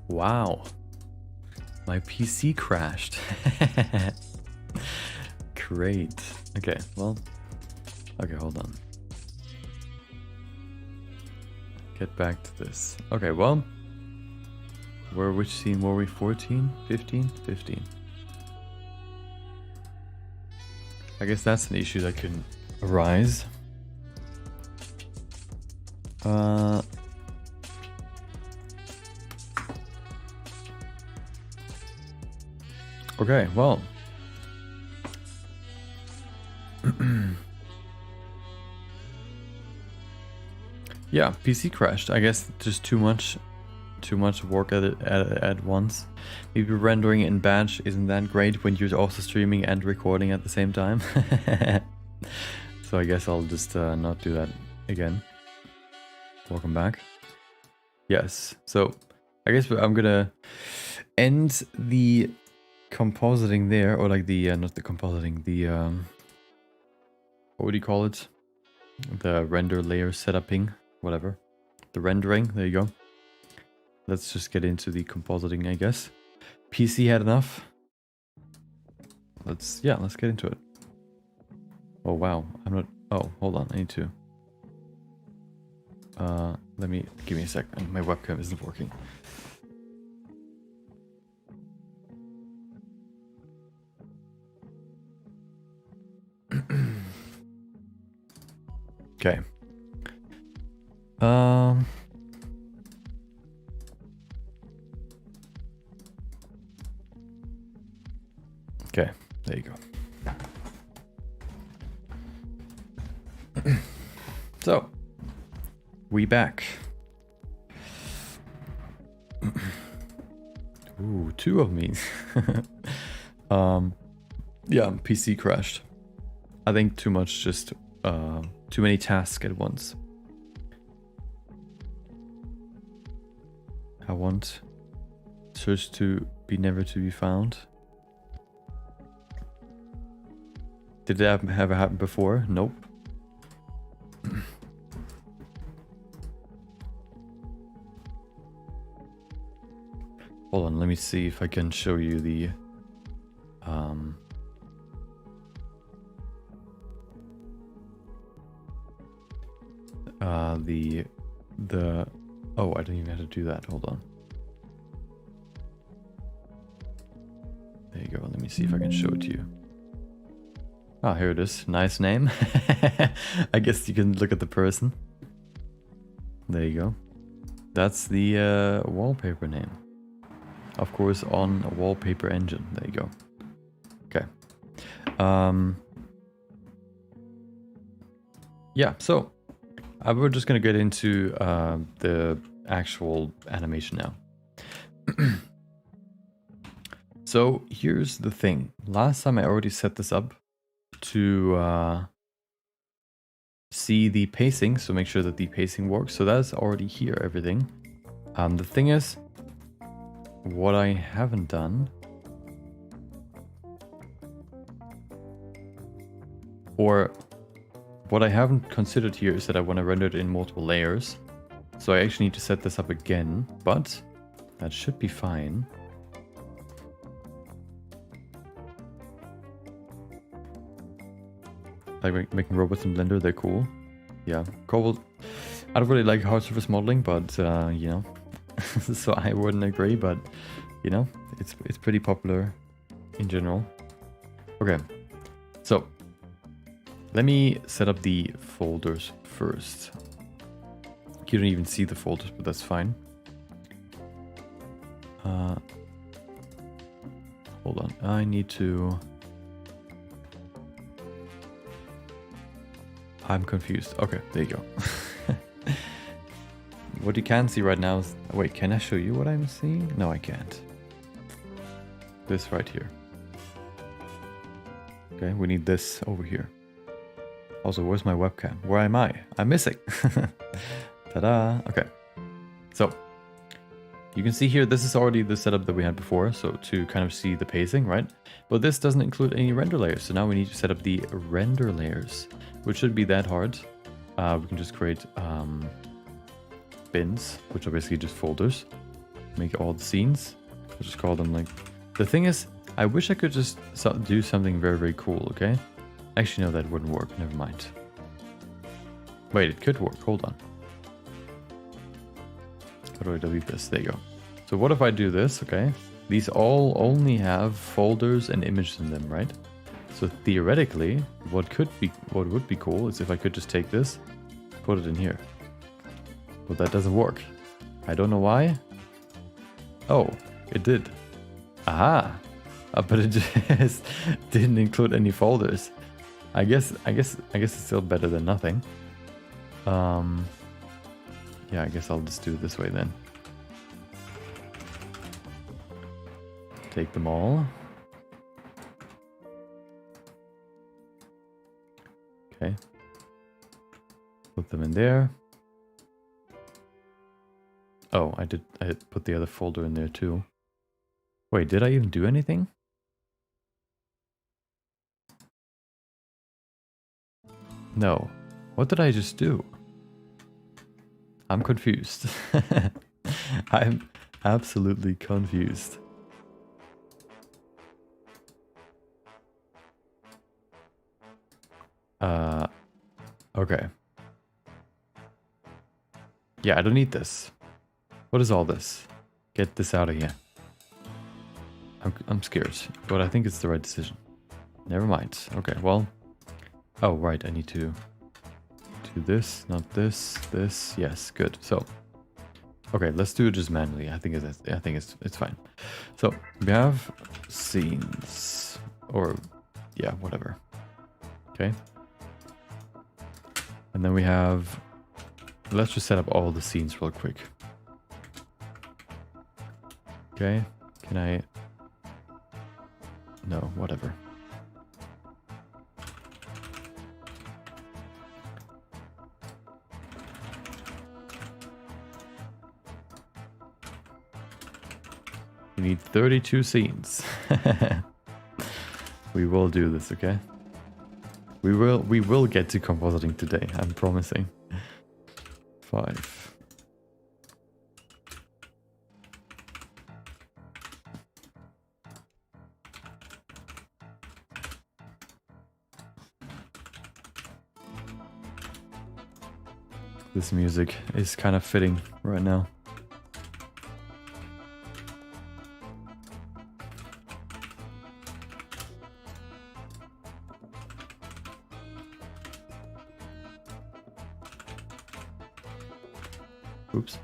Wow. My PC crashed. Great. Okay, well. Okay, hold on. Get back to this. Okay, well. Which scene were we? 14? 15? 15. I guess that's an issue that can arise. Okay, well. Yeah, PC crashed. I guess just too much work at once. Maybe rendering in batch isn't that great when you're also streaming and recording at the same time. So I guess I'll just not do that again. Welcome back. Yes, so I guess I'm gonna end the compositing there, or like the not the compositing, the what would you call it? The render layer setuping, whatever. The rendering, there you go. Let's just get into the compositing, I guess. PC had enough. Let's get into it. Oh wow, I'm not. Oh, hold on, I need to. Give me a second. My webcam isn't working. Okay. Okay, there you go. So, we back. Ooh, 2 of me. Yeah, PC crashed. I think too much, just too many tasks at once. I want search to be never to be found. Did that ever happen before? Nope. Hold on, let me see if I can show you the oh, I don't even have to do that. Hold on. There you go. Let me see if I can show it to you. Ah, here it is. Nice name. I guess you can look at the person. There you go. That's the wallpaper name. Of course, on a wallpaper engine. There you go. Okay. Yeah, so we're just gonna get into the actual animation now. So here's the thing. Last time I already set this up to see the pacing, so make sure that the pacing works. So that's already here, everything. The thing is, what I haven't done, or what I haven't considered here, is that I want to render it in multiple layers. So I actually need to set this up again, but that should be fine. Like making robots in Blender, they're cool. Yeah, cool. I don't really like hard surface modeling, but you know, so I wouldn't agree. But you know, it's pretty popular in general. Okay, so let me set up the folders first. You don't even see the folders, but that's fine. Hold on, I need to. I'm confused. Okay, there you go. What you can see right now is... Wait, can I show you what I'm seeing? No, I can't. This right here. Okay, we need this over here. Also, where's my webcam? Where am I? I'm missing. Ta-da! Okay. So, you can see here, this is already the setup that we had before, so to kind of see the pacing, right? But this doesn't include any render layers, so now we need to set up the render layers, which shouldn't be that hard. We can just create bins, which are basically just folders. make all the scenes. I'll just call them like... The thing is, I wish I could just do something very, very cool, okay? Actually, no, that wouldn't work. Never mind. Wait, it could work. Hold on. How do I delete this? There you go. So what if I do this, okay? These all only have folders and images in them, right? So theoretically, what would be cool is if I could just take this, put it in here. But that doesn't work. I don't know why. Oh, it did. Aha! But it just didn't include any folders. I guess it's still better than nothing. Yeah, I guess I'll just do it this way then. Take them all. Okay. Put them in there. Oh, I put the other folder in there too. Wait, did I even do anything? No. What did I just do? I'm confused. I'm absolutely confused. Okay. Yeah, I don't need this. What is all this? Get this out of here. I'm scared, but I think it's the right decision. Never mind. Okay, well. Oh, right, I need to do this, not this, this. Yes, good. So, okay, let's do it just manually. I think it's fine. So, we have scenes, or yeah, whatever. Okay. And then we have, let's just set up all the scenes real quick. Okay, can I, no, whatever. We need 32 scenes. We will do this, okay? We will get to compositing today, I'm promising. 5. This music is kind of fitting right now. Oops.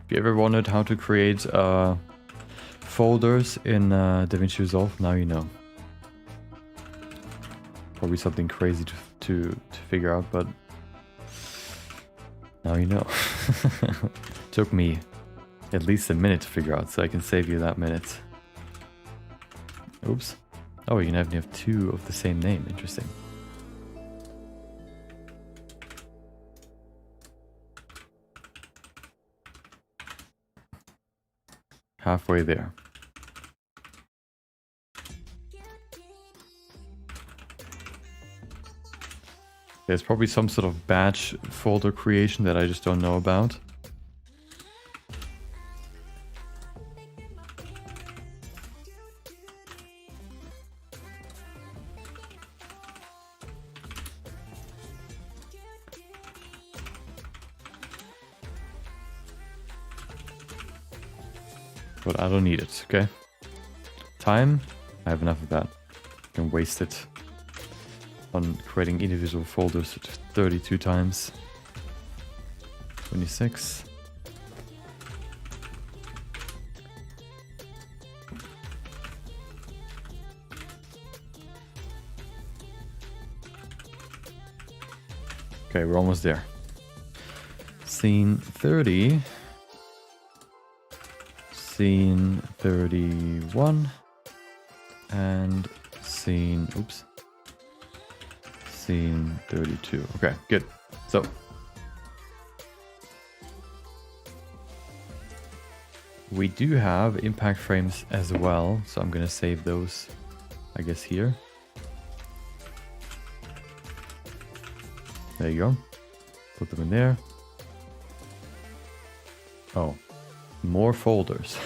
If you ever wondered how to create folders in DaVinci Resolve, now you know. Probably something crazy to figure out, but now you know. Took me at least a minute to figure out, so I can save you that minute. Oops. Oh, you can have 2 of the same name. Interesting. Halfway there. There's probably some sort of batch folder creation that I just don't know about. But I don't need it, okay? Time, I have enough of that. I can waste it on creating individual folders 32 times. 26. Okay, we're almost there. Scene 30. Scene 31. And scene, oops. Scene 32. Okay, good. So we do have impact frames as well, so I'm gonna save those, I guess, here. There you go. Put them in there. Oh, more folders.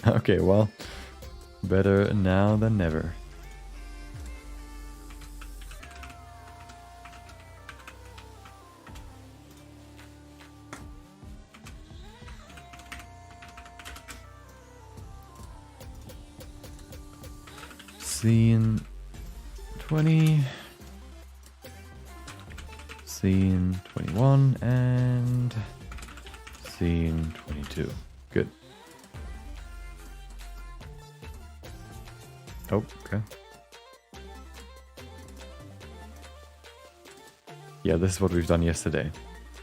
Okay, well, better now than never. Scene 20, scene 21, and scene 22. Good. Oh, okay. Yeah, this is what we've done yesterday.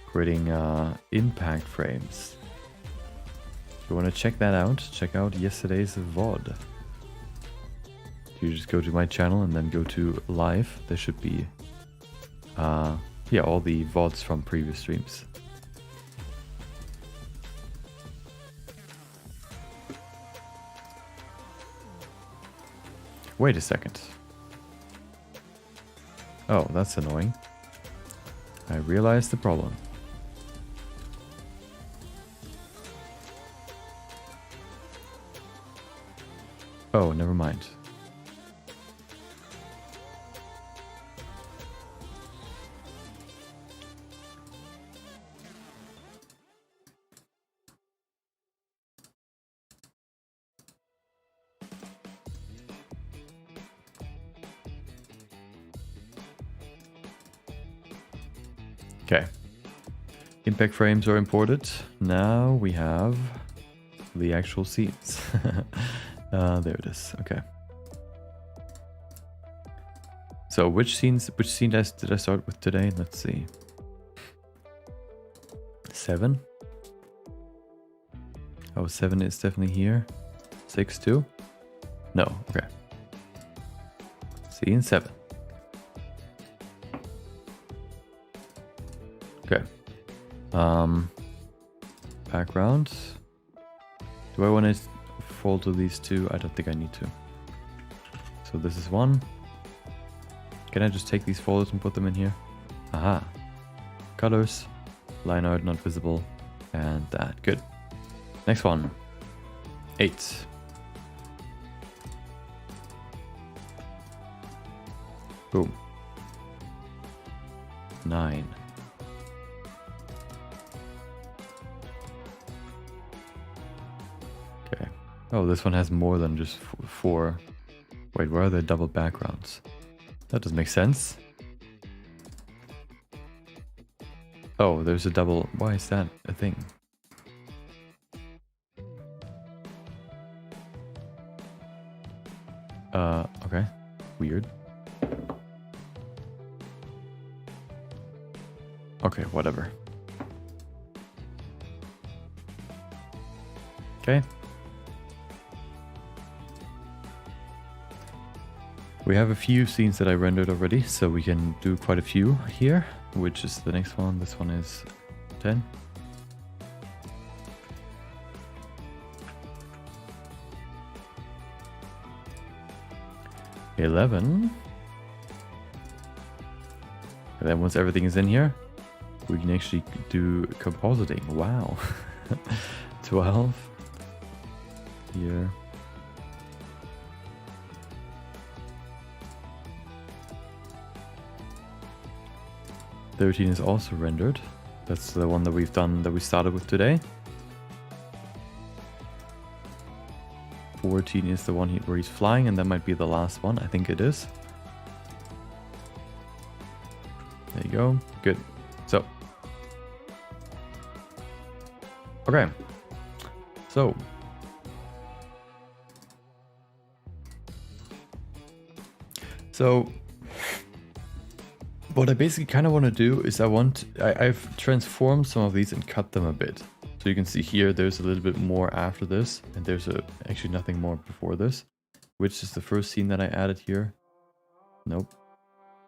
Creating impact frames. If you want to check that out, check out yesterday's VOD. You just go to my channel and then go to live. There should be yeah, all the VODs from previous streams. Wait a second. Oh, that's annoying. I realized the problem. Oh, never mind. Okay. Impact frames are imported. Now we have the actual scenes. There it is. Okay. So which scene did I start with today? Let's see. 7. Oh, 7 is definitely here. 6 too? No. Okay. Scene 7. Okay. Background. Do I want to fold to these two? I don't think I need to. So this is one. Can I just take these folders and put them in here? Aha. Colors. Line art not visible. And that. Good. Next one. 8. Boom. 9. Okay. Oh, this one has more than just 4. Wait, where are the double backgrounds? That doesn't make sense. Oh, there's a double... Why is that a thing? Okay. Weird. Okay, whatever. Okay. We have a few scenes that I rendered already, so we can do quite a few here. Which is the next one? This one is 10. $11. And then once everything is in here, we can actually do compositing. Wow. 12. Here. $13 is also rendered. That's the one that we've done, that we started with today. 14 is the one where he's flying, and that might be the last one. I think it is. There you go. Good. So. Okay. So. What I basically kind of want to do is I've transformed some of these and cut them a bit. So you can see here, there's a little bit more after this, and there's actually nothing more before this, which is the first scene that I added here. Nope.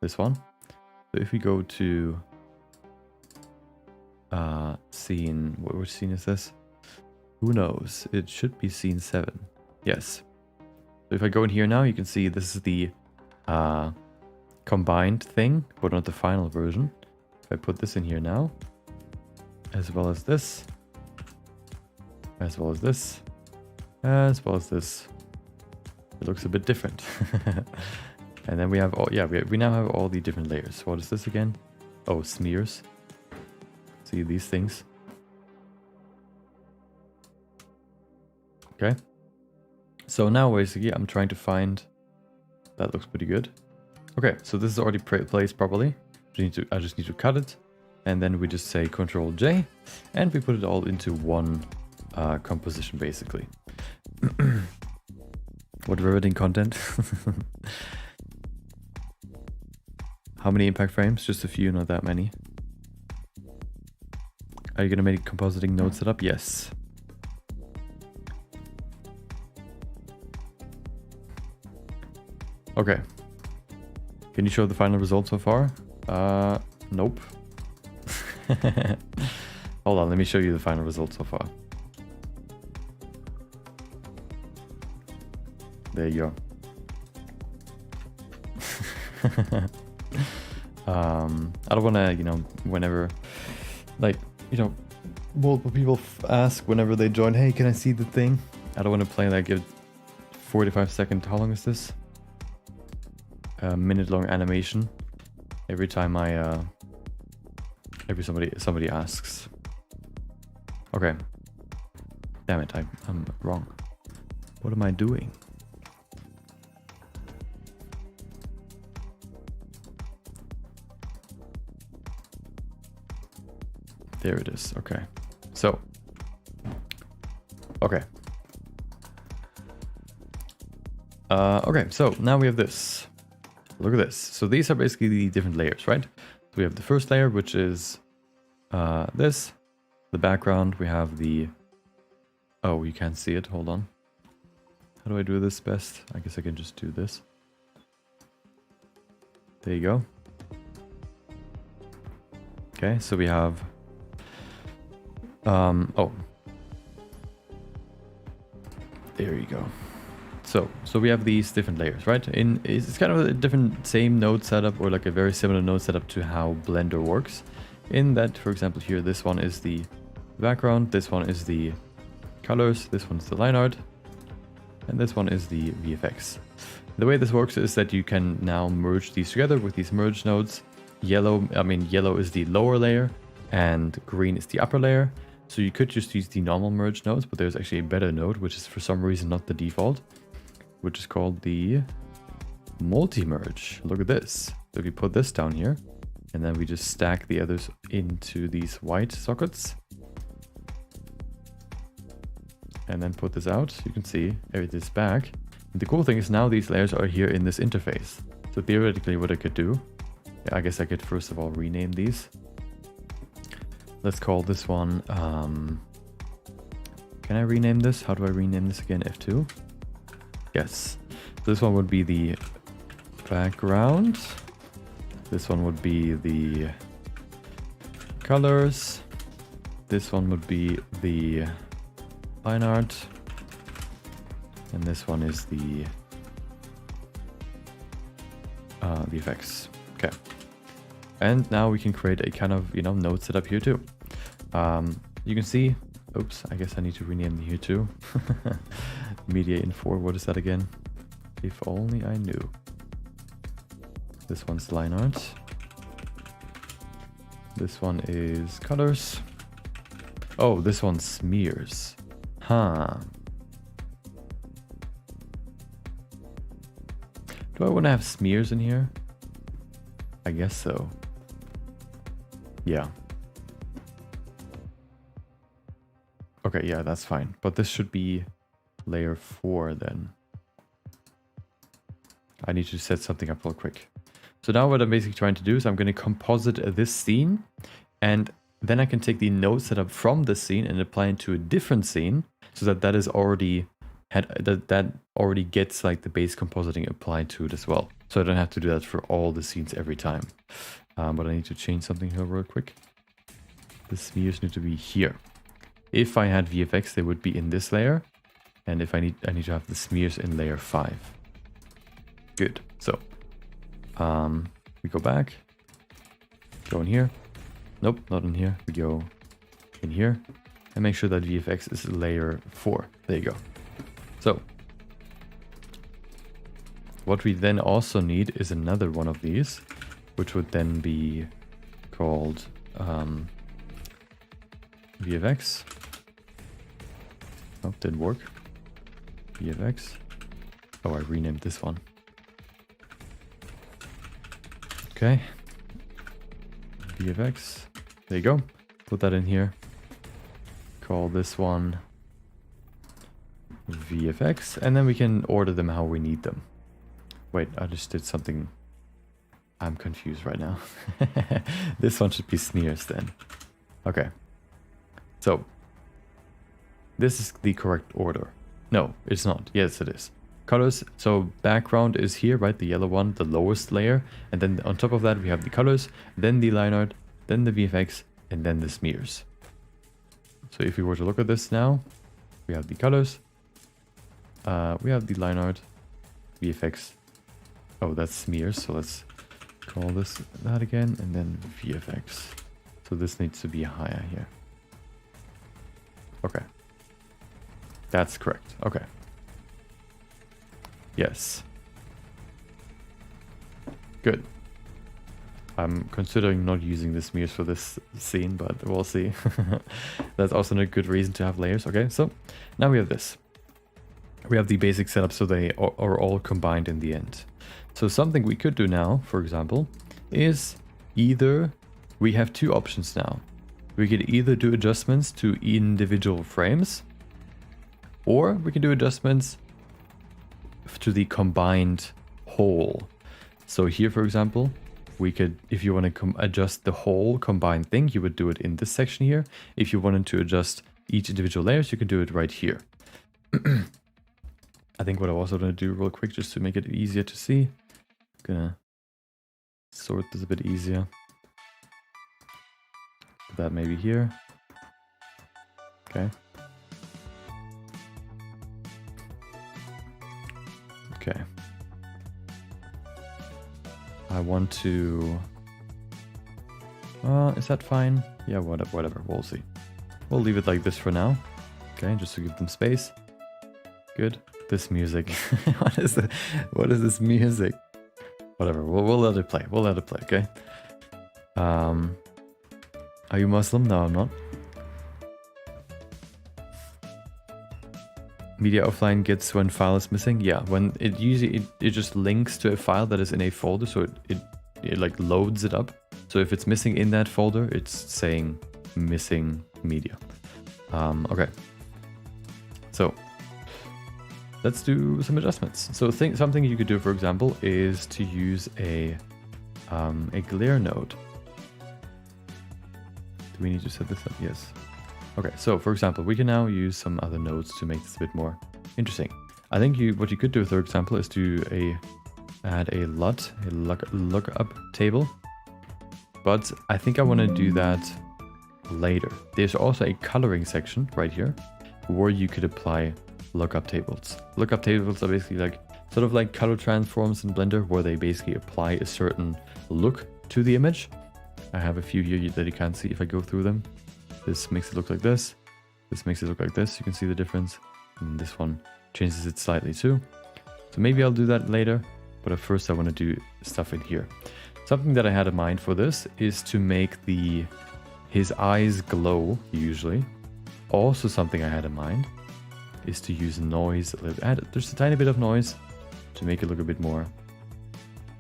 This one. So if we go to scene, which scene is this? Who knows? It should be scene 7. Yes. So if I go in here now, you can see this is the combined thing, but not the final version. If I put this in here now, as well as this, as well as this, as well as this, it looks a bit different. And then we have all, yeah, we now have all the different layers. What is this again? Oh, smears. See these things? Okay. So now basically I'm trying to find, that looks pretty good. Okay, so this is already placed properly. I just need to cut it. And then we just say Control J and we put it all into one composition basically. What riveting content. How many impact frames? Just a few, not that many. Are you gonna make a compositing node setup? Yes. Okay. Can you show the final result so far? Nope. Hold on, let me show you the final result so far. There you go. I don't want to, you know, whenever, like, you know, multiple people ask whenever they join, hey, can I see the thing? I don't want to play like a 45-second, how long is this? A minute-long animation every time somebody asks. Okay. Damn it, I'm wrong. What am I doing? There it is. Okay. So. Okay. Okay, so now we have this. Look at this. So these are basically the different layers, right? So we have the first layer, which is this. The background. We have the... Oh, you can't see it. Hold on. How do I do this best? I guess I can just do this. There you go. Okay, so we have... oh. There you go. So we have these different layers, right? It's kind of a different same node setup, or like a very similar node setup to how Blender works. In that, for example, here, this one is the background, this one is the colors, this one's the line art, and this one is the VFX. The way this works is that you can now merge these together with these merge nodes. Yellow is the lower layer and green is the upper layer. So you could just use the normal merge nodes, but there's actually a better node, which is for some reason not the default, which is called the multi-merge. Look at this. So if you put this down here, and then we just stack the others into these white sockets, and then put this out, you can see everything's back. And the cool thing is now these layers are here in this interface. So theoretically what I could do, I guess I could first of all rename these. Let's call this one, can I rename this? How do I rename this again? F2? Yes. So this one would be the background. This one would be the colors. This one would be the line art. And this one is the effects. Okay. And now we can create a kind of, you know, node setup here too. You can see, oops, I guess I need to rename the here too. Media Info, what is that again? If only I knew. This one's line art. This one is colors. Oh, this one's smears. Huh. Do I want to have smears in here? I guess so. Yeah. Okay, yeah, that's fine. But this should be layer 4 then. I need to set something up real quick. So now what I'm basically trying to do is I'm going to composite this scene, and then I can take the node setup from this scene and apply it to a different scene, so that that is already that already gets like the base compositing applied to it as well. So I don't have to do that for all the scenes every time. But I need to change something here real quick. The smears need to be here. If I had VFX, they would be in this layer. And if I need to have the smears in layer 5. Good. So we go back, go in here, Nope, not in here. We go in here and make sure that VFX is layer 4. There you go. So what we then also need is another one of these, which would then be called VFX. Oh, didn't work. VFX. Oh, I renamed this one. Okay. VFX. There you go. Put that in here. Call this one VFX. And then we can order them how we need them. Wait, I just did something. I'm confused right now. This one should be smears then. Okay. So this is the correct order. No, it's not. Yes, it is. Colors. So background is here, right? The yellow one, the lowest layer. And then on top of that, we have the colors, then the line art, then the VFX, and then the smears. So if we were to look at this now, we have the colors. We have the line art, VFX. Oh, that's smears. So let's call this that again, and then VFX. So this needs to be higher here. Okay. That's correct. Okay. Yes. Good. I'm considering not using the smears for this scene, but we'll see. That's also a good reason to have layers. Okay, so now we have this. We have the basic setup, so they are all combined in the end. So something we could do now, for example, is either we have two options now. We could either do adjustments to individual frames, or we can do adjustments to the combined whole. So here, for example, we could, if you want to adjust the whole combined thing, you would do it in this section here. If you wanted to adjust each individual layers, you can do it right here. I think what I'm also going to do real quick, just to make it easier to see, I'm gonna sort this a bit easier. Put that maybe here. Okay. Okay. I want to... is that fine? Yeah, whatever. We'll see. We'll leave it like this for now. Okay, just to give them space. Good. This music. What is this music? Whatever. We'll let it play. We'll let it play. Okay. Are you Muslim? No, I'm not. Media offline gets when file is missing. Yeah, when it usually it just links to a file that is in a folder, so it like loads it up. So if it's missing in that folder, it's saying missing media. Okay. So let's do some adjustments. So something you could do, for example, is to use a glare node. Do we need to set this up? Yes. Okay, so for example, we can now use some other nodes to make this a bit more interesting. I think what you could do, for example, is to add a lookup table. But I think I want to do that later. There's also a coloring section right here where you could apply lookup tables. Lookup tables are basically like sort of like color transforms in Blender, where they basically apply a certain look to the image. I have a few here that you can't see if I go through them. This makes it look like this. This makes it look like this. You can see the difference. And this one changes it slightly too. So maybe I'll do that later. But at first I want to do stuff in here. Something that I had in mind for this is to make his eyes glow, usually. Also something I had in mind is to use noise. Add just a tiny bit of noise to make it look a bit more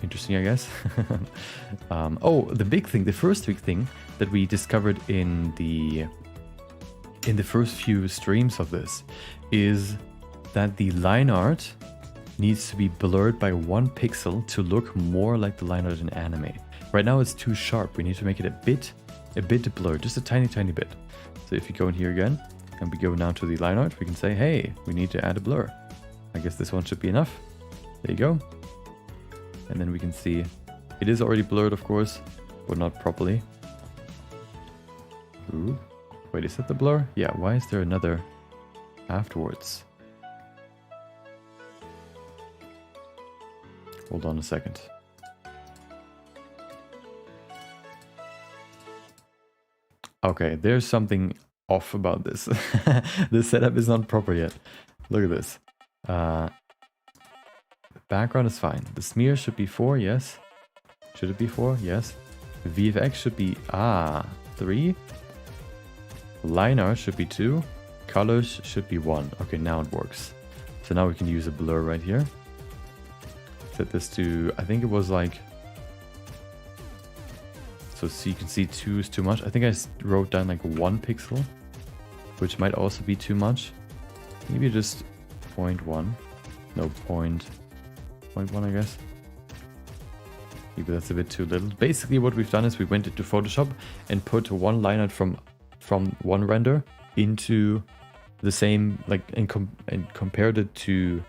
interesting, I guess. Oh, the first big thing that we discovered in the first few streams of this is that the line art needs to be blurred by 1 pixel to look more like the line art in anime. Right now it's too sharp. We need to make it a bit blurred, just a tiny bit. So if you go in here again and we go now to the line art, we can say, hey, we need to add a blur. I guess this one should be enough. There you go. And then we can see it is already blurred, of course, but not properly. Ooh. Wait, is that the blur? Yeah, why is there another afterwards? Hold on a second. Okay, there's something off about this. This setup is not proper yet. Look at this. The background is fine. The smear should be 4, yes. Should it be 4? Yes. The VFX should be 3. Line art should be 2. Colors should be 1. Okay, now it works. So now we can use a blur right here. Set this to, I think it was like, so you can see 2 is too much. I think I wrote down like 1 pixel, which might also be too much. Maybe just 0.1. No, 0.1 I guess. Maybe that's a bit too little. Basically what we've done is we went into Photoshop and put one line art from one render into the same, like, and compared it to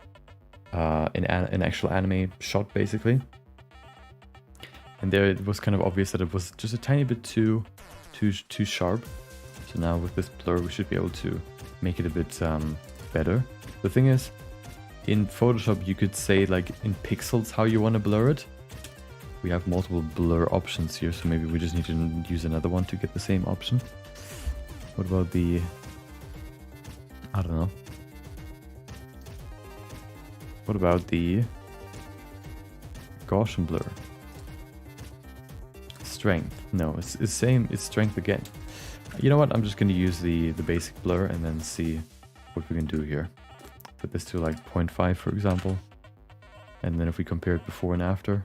an actual anime shot basically. And there it was kind of obvious that it was just a tiny bit too sharp. So now with this blur we should be able to make it a bit better. The thing is, in Photoshop you could say like in pixels how you want to blur it. We have multiple blur options here, so maybe we just need to use another one to get the same option. What about the, I don't know. What about the Gaussian blur? Strength. No, it's the same, it's strength again. You know what, I'm just going to use the basic blur and then see what we can do here. Put this to like 0.5 for example. And then if we compare it before and after.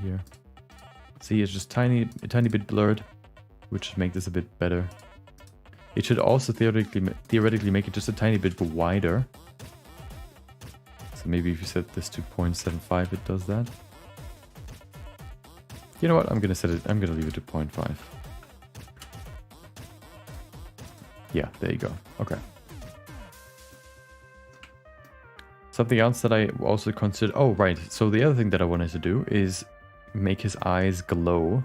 Here. See, it's just a tiny bit blurred, which should make this a bit better. It should also theoretically make it just a tiny bit wider. So maybe if you set this to 0.75, it does that. You know what? I'm gonna leave it to 0.5. Yeah, there you go. Okay. Something else that I also considered. Oh, right. So the other thing that I wanted to do is make his eyes glow.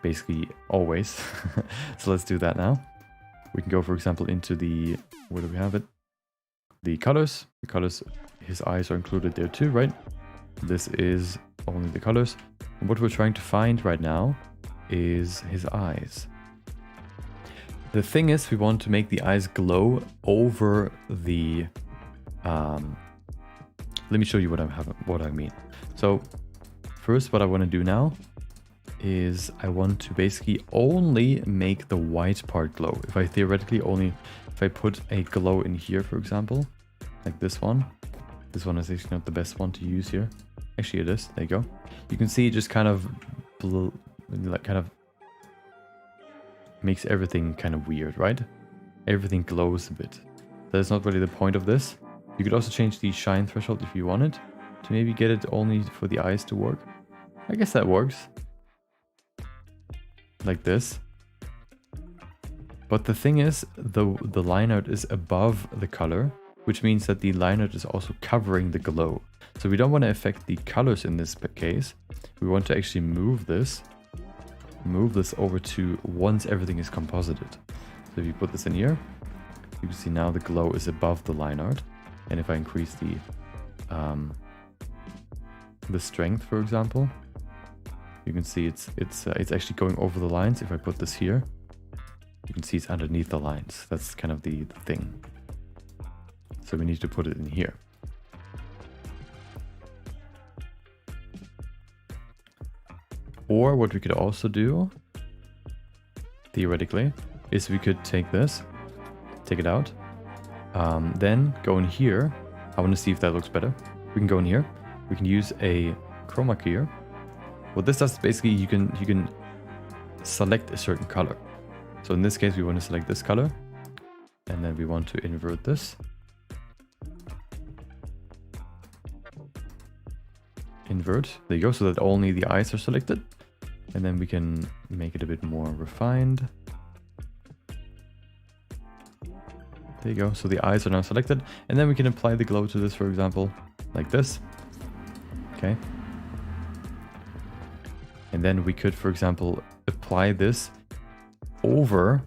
Basically always. So let's do that now. We can go, for example, into the, where do we have it? The colors. The colors, his eyes are included there too, right? This is only the colors. And what we're trying to find right now is his eyes. The thing is, we want to make the eyes glow over the... let me show you what I mean. So first, what I want to do now is I want to basically only make the white part glow. If I put a glow in here, for example, like this one is actually not the best one to use here. Actually it is, there you go. You can see it just kind of makes everything kind of weird, right? Everything glows a bit. That's not really the point of this. You could also change the shine threshold if you wanted to maybe get it only for the eyes to work. I guess that works. Like this. But the thing is, the line art is above the color, which means that the line art is also covering the glow. So we don't want to affect the colors in this case. We want to actually move this over to once everything is composited. So if you put this in here, you can see now the glow is above the line art. And if I increase the strength, for example, you can see it's actually going over the lines. If I put this here, you can see it's underneath the lines. That's kind of the thing. So we need to put it in here. Or what we could also do, theoretically, is we could take this, take it out, then go in here. I want to see if that looks better. We can go in here. We can use a chroma key here. What this does is basically you can select a certain color. So in this case, we want to select this color, and then we want to invert this. Invert. There you go. So that only the eyes are selected, and then we can make it a bit more refined. There you go. So the eyes are now selected, and then we can apply the glow to this, for example, like this. Okay. And then we could, for example, apply this over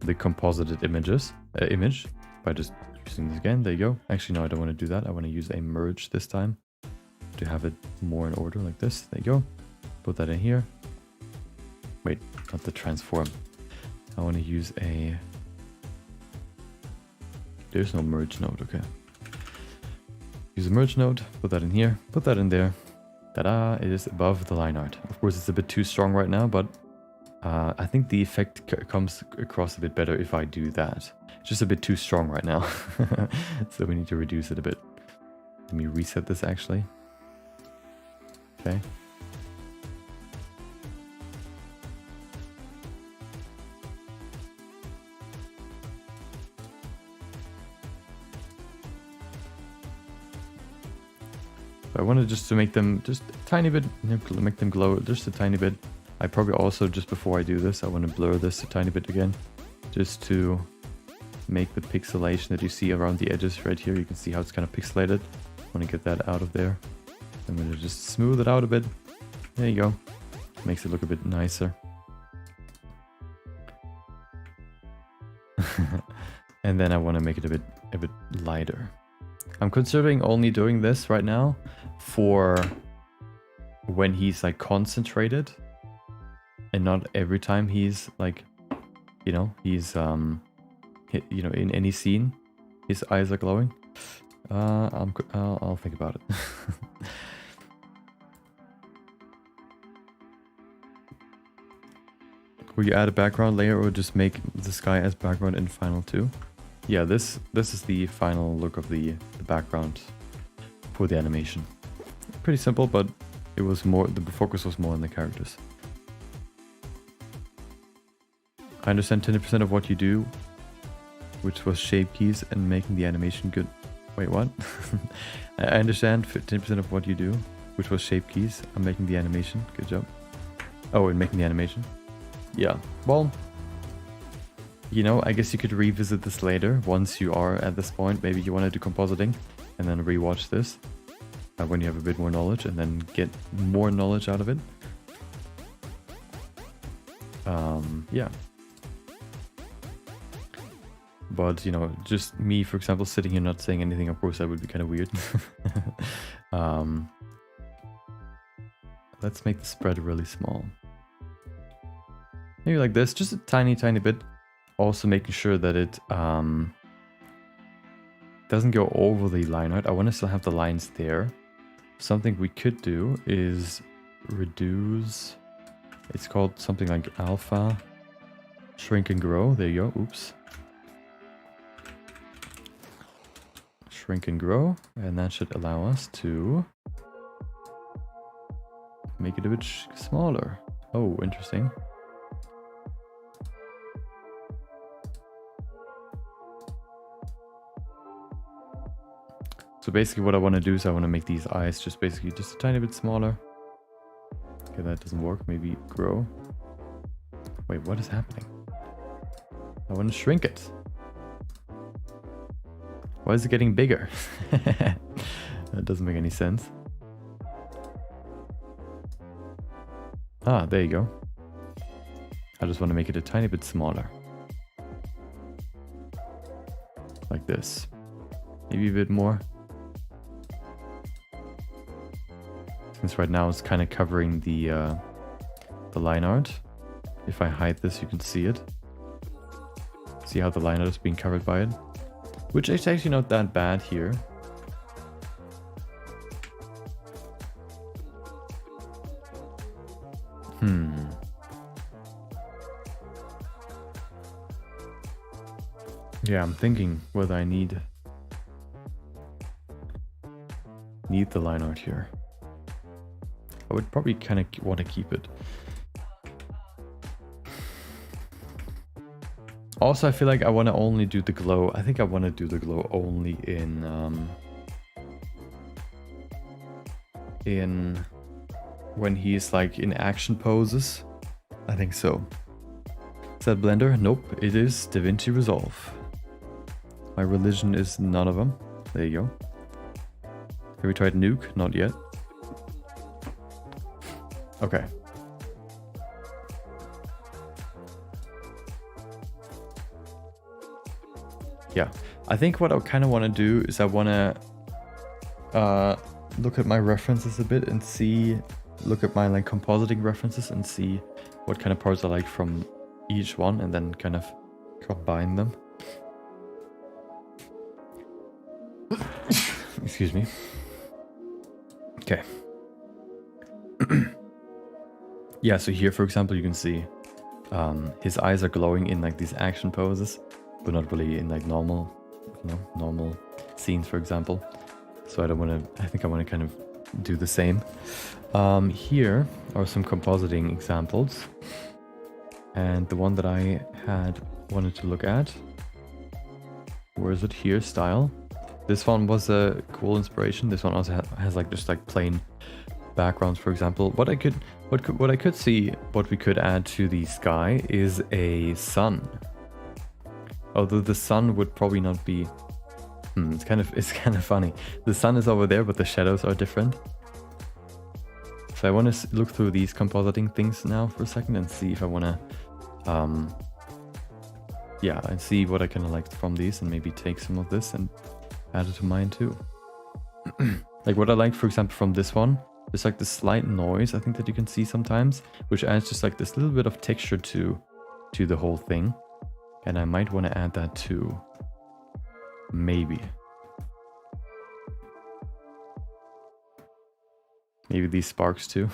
the composited image by just using this again. There you go. Actually, no, I don't want to do that. I want to use a merge this time to have it more in order like this. There you go. Put that in here. Wait, not the transform. I want to use a... There's no merge node, okay. Use a merge node, put that in here, put that in there. Ta-da, it is above the line art. Of course, it's a bit too strong right now, but I think the effect comes across a bit better if I do that. It's just a bit too strong right now. So we need to reduce it a bit. Let me reset this actually. Okay. I wanted just to make them just a tiny bit, make them glow just a tiny bit. I probably also, just before I do this, I want to blur this a tiny bit again, just to make the pixelation that you see around the edges right here. You can see how it's kind of pixelated. I want to get that out of there. I'm going to just smooth it out a bit. There you go. Makes it look a bit nicer. And then I want to make it a bit lighter. I'm considering only doing this right now for when he's like concentrated, and not every time he's like, you know, he's you know, in any scene his eyes are glowing. I'll think about it. Will you add a background layer or just make the sky as background in Final 2? Yeah, this is the final look of the background for the animation. Pretty simple, but it was more, the focus was more on the characters. I understand 10% of what you do, which was shape keys and making the animation good. Wait, what? I understand 10% of what you do, which was shape keys. I'm making the animation. Good job. Oh, and making the animation. Yeah, well, you know, I guess you could revisit this later once you are at this point. Maybe you want to do compositing and then rewatch this when you have a bit more knowledge, and then get more knowledge out of it. Yeah. But, you know, just me, for example, sitting here not saying anything, of course, that would be kind of weird. Let's make the spread really small. Maybe like this, just a tiny, tiny bit. Also making sure that it doesn't go over the line art. I want to still have the lines there. Something we could do is reduce, it's called something like alpha, shrink and grow. There you go, oops. Shrink and grow, and that should allow us to make it a bit smaller. Oh, interesting. So basically what I want to do is I want to make these eyes just basically just a tiny bit smaller. Okay, that doesn't work. Maybe grow. Wait, what is happening? I want to shrink it. Why is it getting bigger? That doesn't make any sense. Ah, there you go. I just want to make it a tiny bit smaller. Like this. Maybe a bit more. Since right now it's kind of covering the line art. If I hide this, you can see it. See how the line art is being covered by it? Which is actually not that bad here. Yeah, I'm thinking whether I need the line art here. I would probably kind of want to keep it. Also, I feel like I want to only do the glow. I think I want to do the glow only in when he's like in action poses. I think so. Is that Blender? Nope, it is DaVinci Resolve. My religion is none of them. There you go. Have we tried Nuke? Not yet. Okay. Yeah, I think what I kind of want to do is I want to look at my references a bit and see, look at my like compositing references and see what kind of parts I like from each one, and then kind of combine them. Excuse me. Okay. Yeah, so here, for example, you can see his eyes are glowing in like these action poses, but not really in like normal, normal scenes, for example. So I think I want to kind of do the same. Here are some compositing examples. And the one that I had wanted to look at, where is it here? Style. This one was a cool inspiration. This one also has like just like plain backgrounds, for example. What I could see, what we could add to the sky is a sun. Although the sun would probably not be. It's kind of funny. The sun is over there, but the shadows are different. So I want to look through these compositing things now for a second and see if I want to, yeah, and see what I kind of liked from these, and maybe take some of this and add it to mine too. Like what I liked, for example, from this one, there's like this slight noise I think that you can see sometimes, which adds just like this little bit of texture to the whole thing. And I might want to add that too. Maybe these sparks too.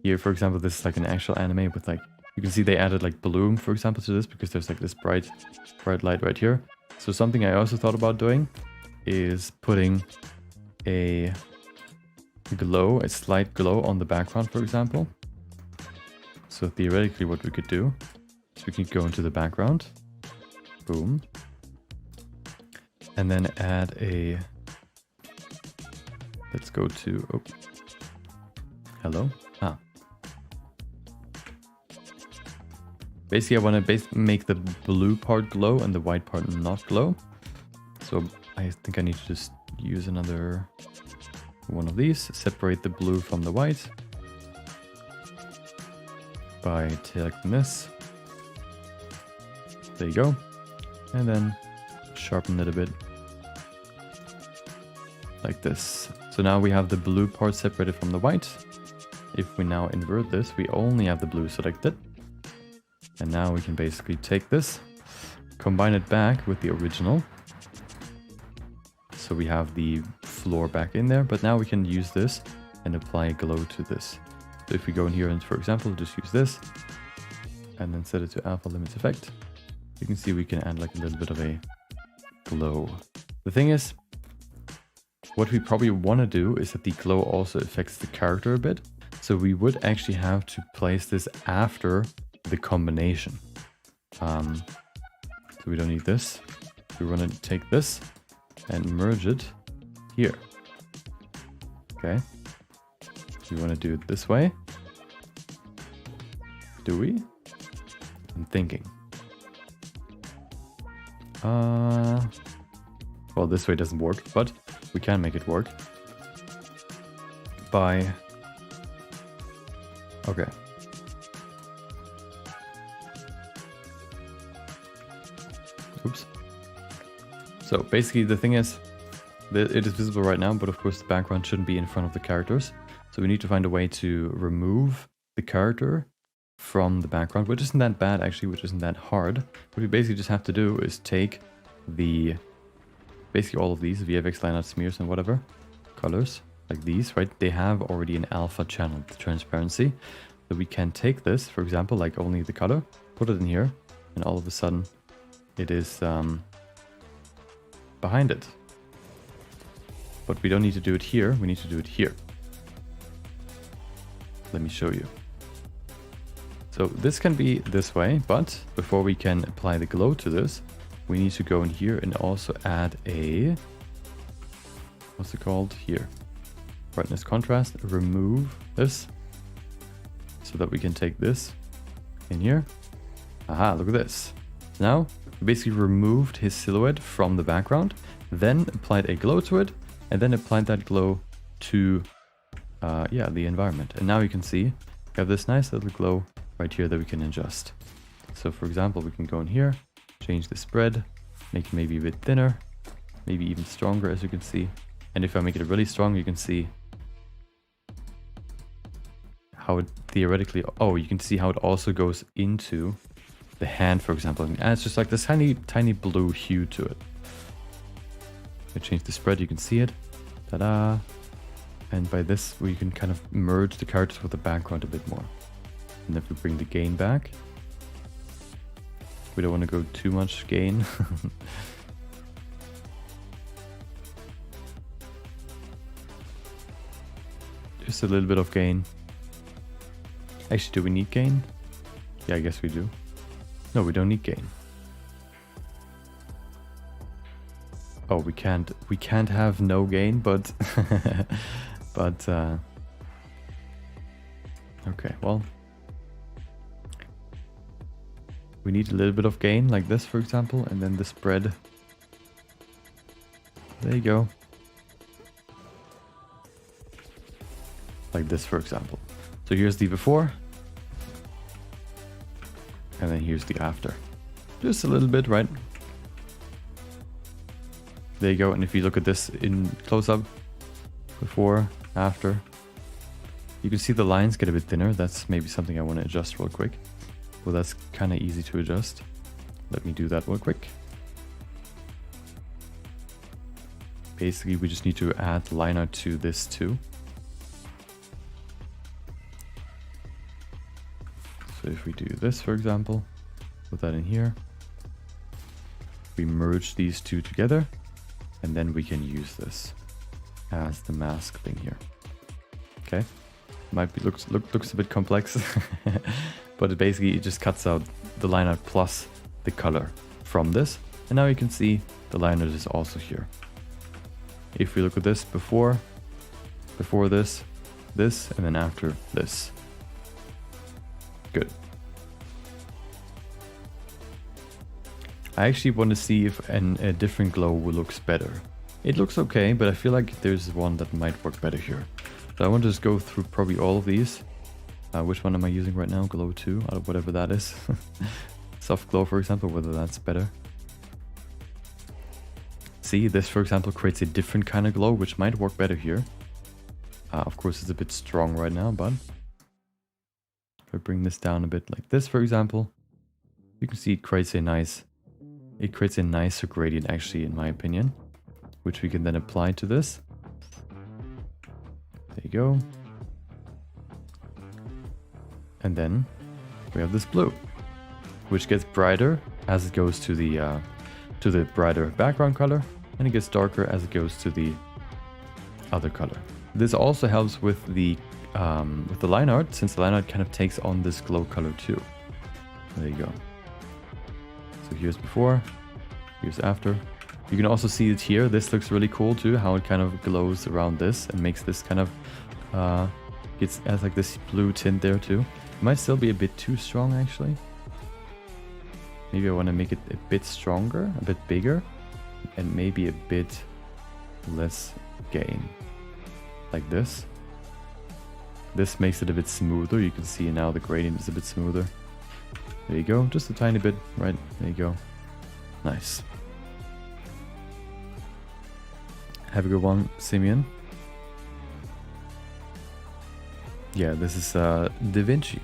Here, for example, this is like an actual anime with like, you can see they added like bloom, for example, to this, because there's like this bright light right here. So something I also thought about doing is putting a slight glow on the background, for example. So theoretically what we could do is we could go into the background, boom, and then add a, let's go to, oh, hello. Basically I want to make the blue part glow and the white part not glow. So I think I need to just use another one of these, separate the blue from the white by selecting this. There you go. And then sharpen it a bit like this. So now we have the blue part separated from the white. If we now invert this, we only have the blue selected. And now we can basically take this, combine it back with the original. So we have the floor back in there, but now we can use this and apply glow to this. So if we go in here and, for example, just use this and then set it to alpha limits effect, you can see we can add like a little bit of a glow. The thing is, what we probably want to do is that the glow also affects the character a bit. So we would actually have to place this after the combination. So we don't need this. We want to take this and merge it here. Okay. We want to do it this way. Do we? I'm thinking. Well, this way doesn't work, but we can make it work by, okay. Oops. So basically the thing is, it is visible right now, but of course the background shouldn't be in front of the characters. So we need to find a way to remove the character from the background, which isn't that bad actually, which isn't that hard. What we basically just have to do is take basically all of these VFX line art smears and whatever colors, like these, right? They have already an alpha channel, the transparency. So we can take this, for example, like only the color, put it in here, and all of a sudden it is behind it. But we don't need to do it here, we need to do it here. Let me show you. So this can be this way, but before we can apply the glow to this, we need to go in here and also add a, what's it called here? Brightness contrast, remove this so that we can take this in here. Aha, look at this. Now we basically removed his silhouette from the background, then applied a glow to it, and then applied that glow to yeah, the environment. And now you can see we have this nice little glow right here that we can adjust. So for example, we can go in here, change the spread, make it maybe a bit thinner, maybe even stronger, as you can see. And if I make it really strong, you can see how it theoretically, oh, you can see how it also goes into the hand, for example, and adds just like this tiny blue hue to it. I change the spread, you can see it. Ta-da! And by this, we can kind of merge the characters with the background a bit more. And if we bring the gain back, we don't want to go too much gain. Just a little bit of gain. Actually, do we need gain? Yeah, I guess we do. No, we don't need gain. Oh, we can't have no gain, but but okay, well, we need a little bit of gain like this, for example, and then the spread. There you go. Like this, for example. So here's the before, and then here's the after. Just a little bit, right? There you go. And if you look at this in close up, before, after, you can see the lines get a bit thinner. That's maybe something I want to adjust real quick. Well, that's kind of easy to adjust. Let me do that real quick. Basically, we just need to add line art to this too. So if we do this, for example, put that in here, we merge these two together, and then we can use this as the mask thing here. Okay, might be looks a bit complex, but it just cuts out the line art plus the color from this, and now you can see the line art is also here. If we look at this before this, and then after this. Good. I actually want to see if a different glow looks better. It looks okay, but I feel like there's one that might work better here. So I want to just go through probably all of these. Which one am I using right now? Glow 2, out of whatever that is. Soft glow, for example, whether that's better. See, this, for example, creates a different kind of glow, which might work better here. Of course, it's a bit strong right now, but if I bring this down a bit like this, for example, you can see it creates a nicer gradient, actually, in my opinion, which we can then apply to this. There you go. And then we have this blue, which gets brighter as it goes to the brighter background color, and it gets darker as it goes to the other color. This also helps with the line art, since the line art kind of takes on this glow color too. There you go. So here's before, here's after. You can also see it here. This looks really cool too, how it kind of glows around this and makes this kind of adds like this blue tint there too. It might still be a bit too strong, actually. Maybe I want to make it a bit stronger, a bit bigger, and maybe a bit less gain, like this. This makes it a bit smoother. You can see now the gradient is a bit smoother. There you go, just a tiny bit, right? There you go. Nice. Have a good one, Simeon. Yeah, this is Da Vinci.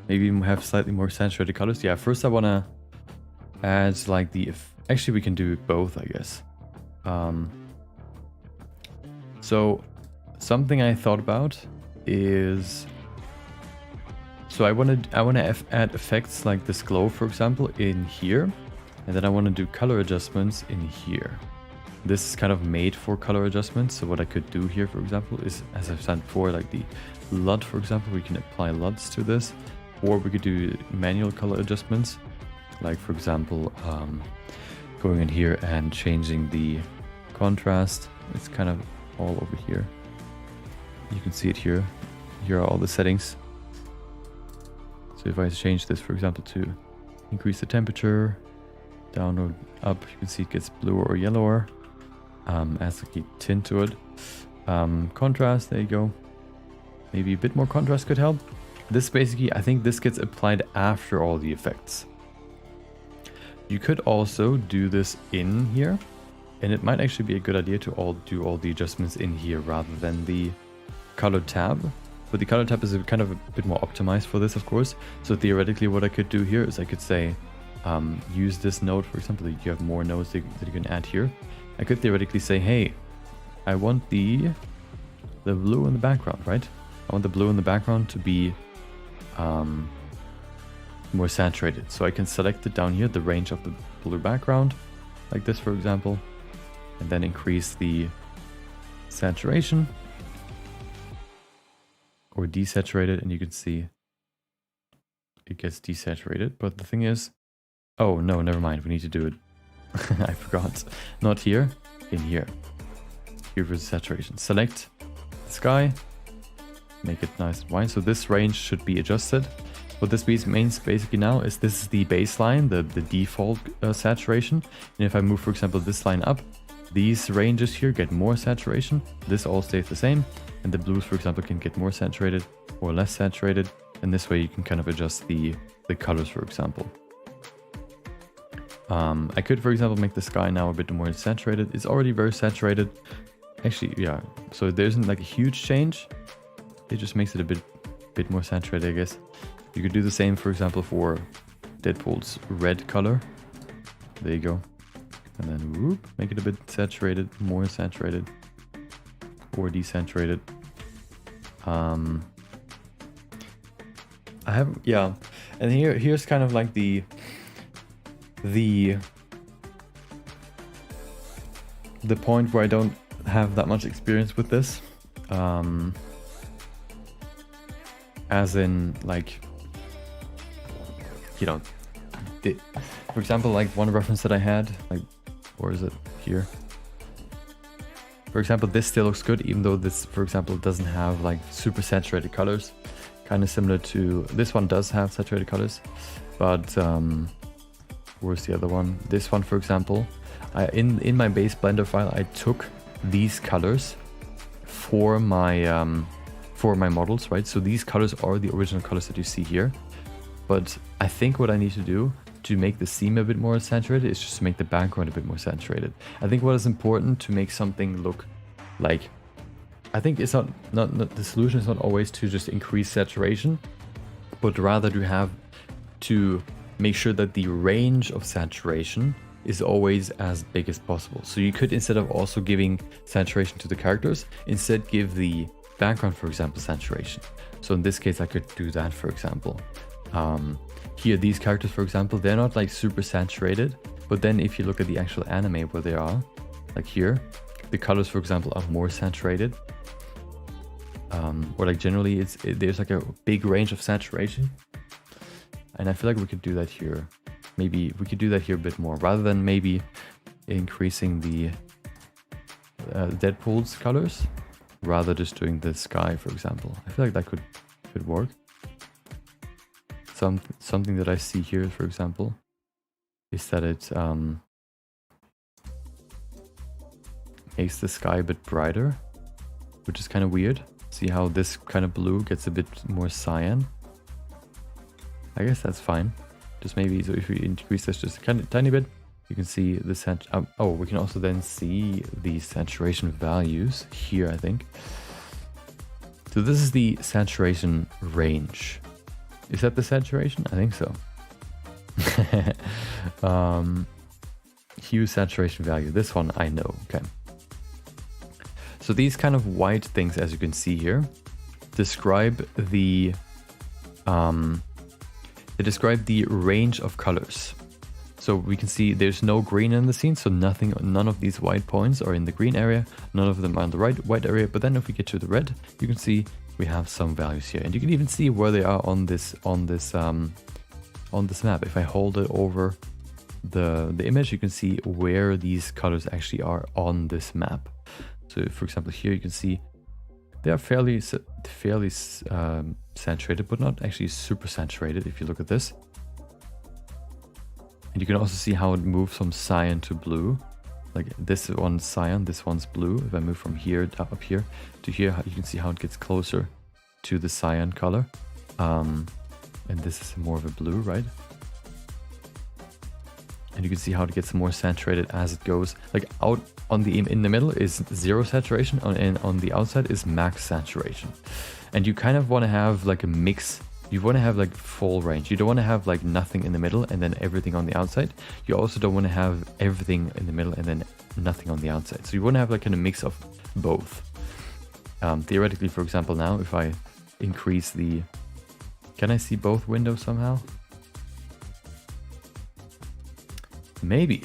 Maybe we have slightly more saturated colors. Yeah, first I want to add like actually we can do both, I guess. So something I thought about is, so I want to add effects like this glow, for example, in here, and then I want to do color adjustments in here. This is kind of made for color adjustments. So what I could do here, for example, is, as I've said before, like the LUT, for example, we can apply LUTs to this, or we could do manual color adjustments, like for example, going in here and changing the contrast. It's kind of all over here. You can see it here. Here are all the settings. So if I change this, for example, to increase the temperature, down or up, you can see it gets bluer or yellower. Adds a tint to it. Contrast, there you go. Maybe a bit more contrast could help. This basically, I think this gets applied after all the effects. You could also do this in here, and it might actually be a good idea to do all the adjustments in here rather than the color tab. but the color tab is kind of a bit more optimized for this, of course. So theoretically what I could do here is I could say, use this node, for example, that you have more nodes that you can add here. I could theoretically say, hey, I want the blue in the background, right? I want the blue in the background to be more saturated. So I can select it down here, the range of the blue background, like this, for example, and then increase the saturation or desaturate it, and you can see it gets desaturated. But the thing is, oh no, never mind, we need to do it. I forgot. Not here, in here. Here for the saturation. Select the sky, make it nice and white. So this range should be adjusted. What this means basically now is this is the baseline, the default saturation. And if I move, for example, this line up, these ranges here get more saturation. This all stays the same. And the blues, for example, can get more saturated or less saturated. And this way you can kind of adjust the colors, for example. I could, for example, make the sky now a bit more saturated. It's already very saturated. Actually, yeah. So there isn't like a huge change. It just makes it a bit more saturated, I guess. You could do the same, for example, for Deadpool's red color. There you go. And then whoop, make it a bit saturated, more saturated, or desaturated. I have, yeah. And here's kind of like the point where I don't have that much experience with this. As in, like, you know, for example, like one reference that I had, like, where is it? Here. For example, this still looks good, even though this, for example, doesn't have like super saturated colors. Kind of similar to, this one does have saturated colors, but where's the other one? This one, for example, in my base Blender file, I took these colors for my models, right? So these colors are the original colors that you see here. But I think what I need to do to make the seam a bit more saturated is just to make the background a bit more saturated. I think what is important to make something look like, I think it's not the solution is not always to just increase saturation, but rather to make sure that the range of saturation is always as big as possible. So you could, instead of also giving saturation to the characters, instead give the background, for example, saturation. So in this case, I could do that, for example. Here, these characters, for example, they're not like super saturated, but then if you look at the actual anime where they are, like here, the colors, for example, are more saturated. Or like generally there's like a big range of saturation. And I feel like we could do that here. Maybe we could do that here a bit more, rather than maybe increasing the Deadpool's colors, rather just doing the sky, for example. I feel like that could work. Something that I see here, for example, is that it makes the sky a bit brighter, which is kind of weird. See how this kind of blue gets a bit more cyan? I guess that's fine. Just maybe, so if we increase this just a tiny bit, you can see the oh, we can also then see the saturation values here, I think. So this is the saturation range. Is that the saturation? I think so. Hue saturation value. This one I know. Okay. So these kind of white things, as you can see here, describe the range of colors. So we can see there's no green in the scene, so none of these white points are in the green area, none of them are in the white area. But then if we get to the red, you can see we have some values here, and you can even see where they are on this map. If I hold it over the image, you can see where these colors actually are on this map. So for example, here you can see they are fairly saturated, but not actually super saturated if you look at this. And you can also see how it moves from cyan to blue. Like this one's cyan, this one's blue. If I move from here up here to here, you can see how it gets closer to the cyan color. And this is more of a blue, right? And you can see how it gets more saturated as it goes. Like out on in the middle is zero saturation, and on the outside is max saturation. And you kind of want to have like a mix. You want to have like full range. You don't want to have like nothing in the middle and then everything on the outside. You also don't want to have everything in the middle and then nothing on the outside. So you want to have like a mix of both. Theoretically, for example, now if I increase the... Can I see both windows somehow? Maybe.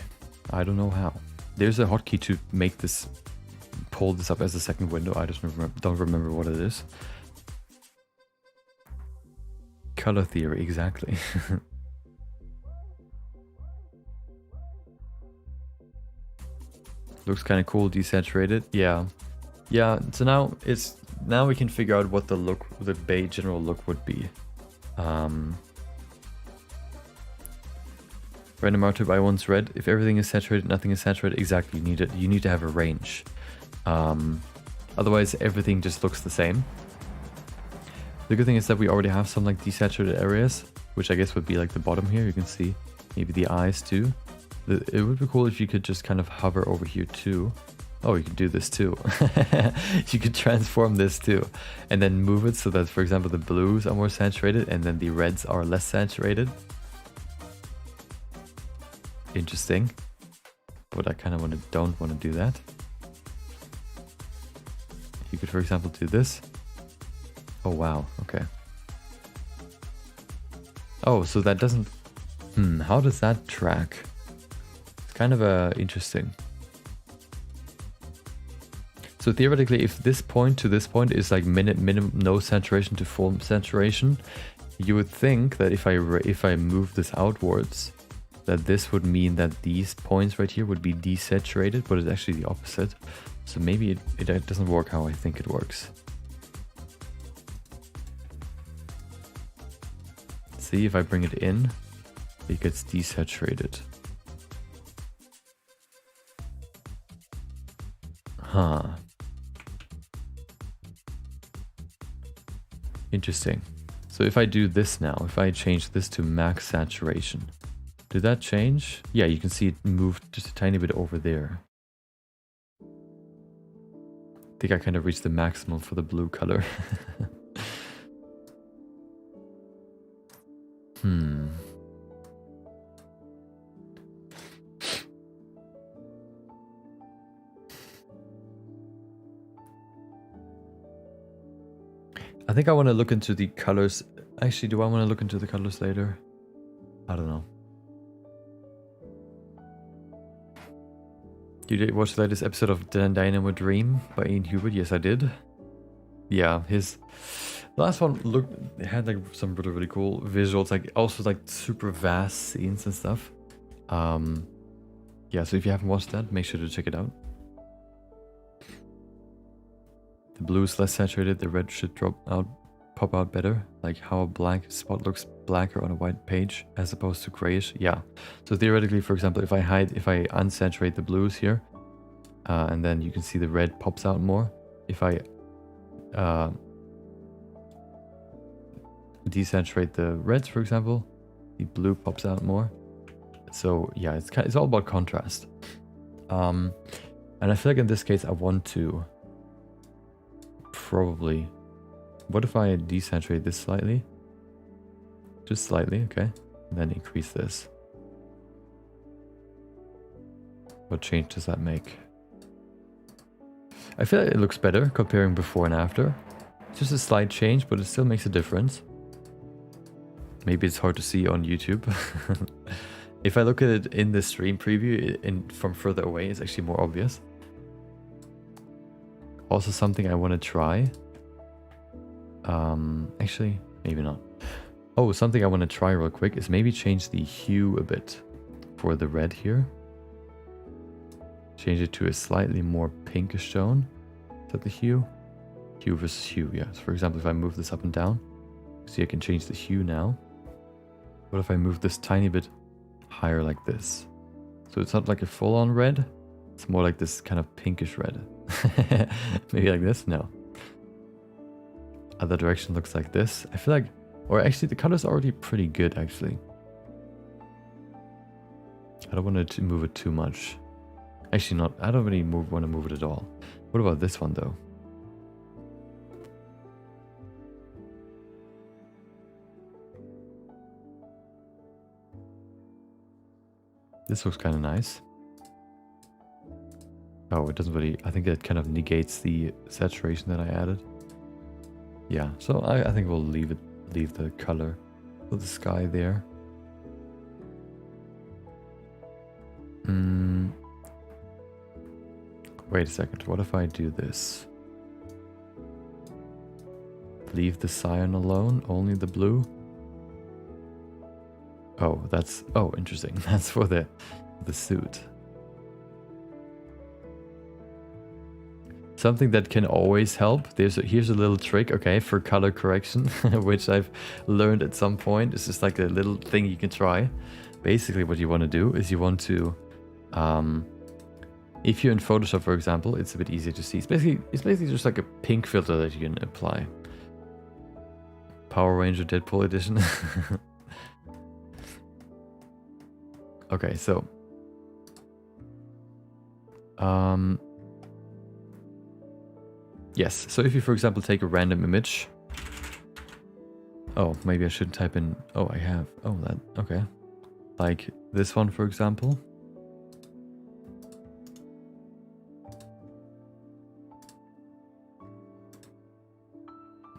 I don't know how. There's a hotkey to make this, pull this up as a second window. I just don't remember what it is. Color theory, exactly. Looks kind of cool, desaturated. Yeah. Yeah, so now we can figure out what the general look would be. Random R2 I once read, if everything is saturated, nothing is saturated. Exactly, you need to have a range. Otherwise everything just looks the same. The good thing is that we already have some like desaturated areas, which I guess would be like the bottom here. You can see maybe the eyes too. It would be cool if you could just kind of hover over here too. Oh, you could do this too. You could transform this too. And then move it so that, for example, the blues are more saturated and then the reds are less saturated. Interesting. But I kind of don't want to do that. You could, for example, do this. Oh, wow. Okay. Oh, so that doesn't... how does that track? It's kind of interesting. So theoretically, if this point to this point is like minimum no saturation to full saturation, you would think that if I move this outwards, that this would mean that these points right here would be desaturated, but it's actually the opposite. So maybe it doesn't work how I think it works. See, if I bring it in, it gets desaturated. Huh. Interesting. So if I do this now, if I change this to max saturation, did that change? Yeah, you can see it moved just a tiny bit over there. I think I kind of reached the maximum for the blue color. I think I want to look into the colors. Actually, do I want to look into the colors later? I don't know. You did watch the latest episode of Dynamo Dream by Ian Hubert? Yes, I did. Yeah, his last one it had like some really cool visuals, like also like super vast scenes and stuff. Yeah, so if you haven't watched that, make sure to check it out. The blue is less saturated, the red should pop out better. Like how a black spot looks blacker on a white page as opposed to grayish. Yeah. So theoretically, for example, if I unsaturate the blues here, and then you can see the red pops out more. If I desaturate the reds, for example, the blue pops out more. So yeah, it's all about contrast. And I feel like in this case, I want to probably... What if I desaturate this slightly? Just slightly, okay. And then increase this. What change does that make? I feel like it looks better comparing before and after. It's just a slight change, but it still makes a difference. Maybe it's hard to see on YouTube. If I look at it in the stream preview from further away, it's actually more obvious. Also something I want to try. Actually, maybe not. Oh, something I want to try real quick is maybe change the hue a bit for the red here. Change it to a slightly more pinkish tone. Is that the hue? Hue versus hue, yeah. So for example, if I move this up and down, see I can change the hue now. What if I move this tiny bit higher like this? So it's not like a full-on red. It's more like this kind of pinkish red. Maybe like this? No. Other direction looks like this. I feel like, or actually the color's already pretty good actually. I don't want to move it too much. Actually not, I don't really want to move it at all. What about this one though? This looks kind of nice. Oh, it doesn't really, I think it kind of negates the saturation that I added. Yeah, so I think we'll leave the color of the sky there. Wait a second, what if I do this? Leave the cyan alone, only the blue? Oh, that's, oh, interesting. That's for the suit. Something that can always help. Here's a little trick, okay, for color correction, which I've learned at some point. It's just like a little thing you can try. Basically, what you want to do is you want to, if you're in Photoshop, for example, it's a bit easier to see. It's basically just like a pink filter that you can apply. Power Ranger Deadpool edition. Okay, so yes, so if you, for example, take a random image. Oh, maybe I should type in, oh, I have, oh, that, okay. Like this one, for example.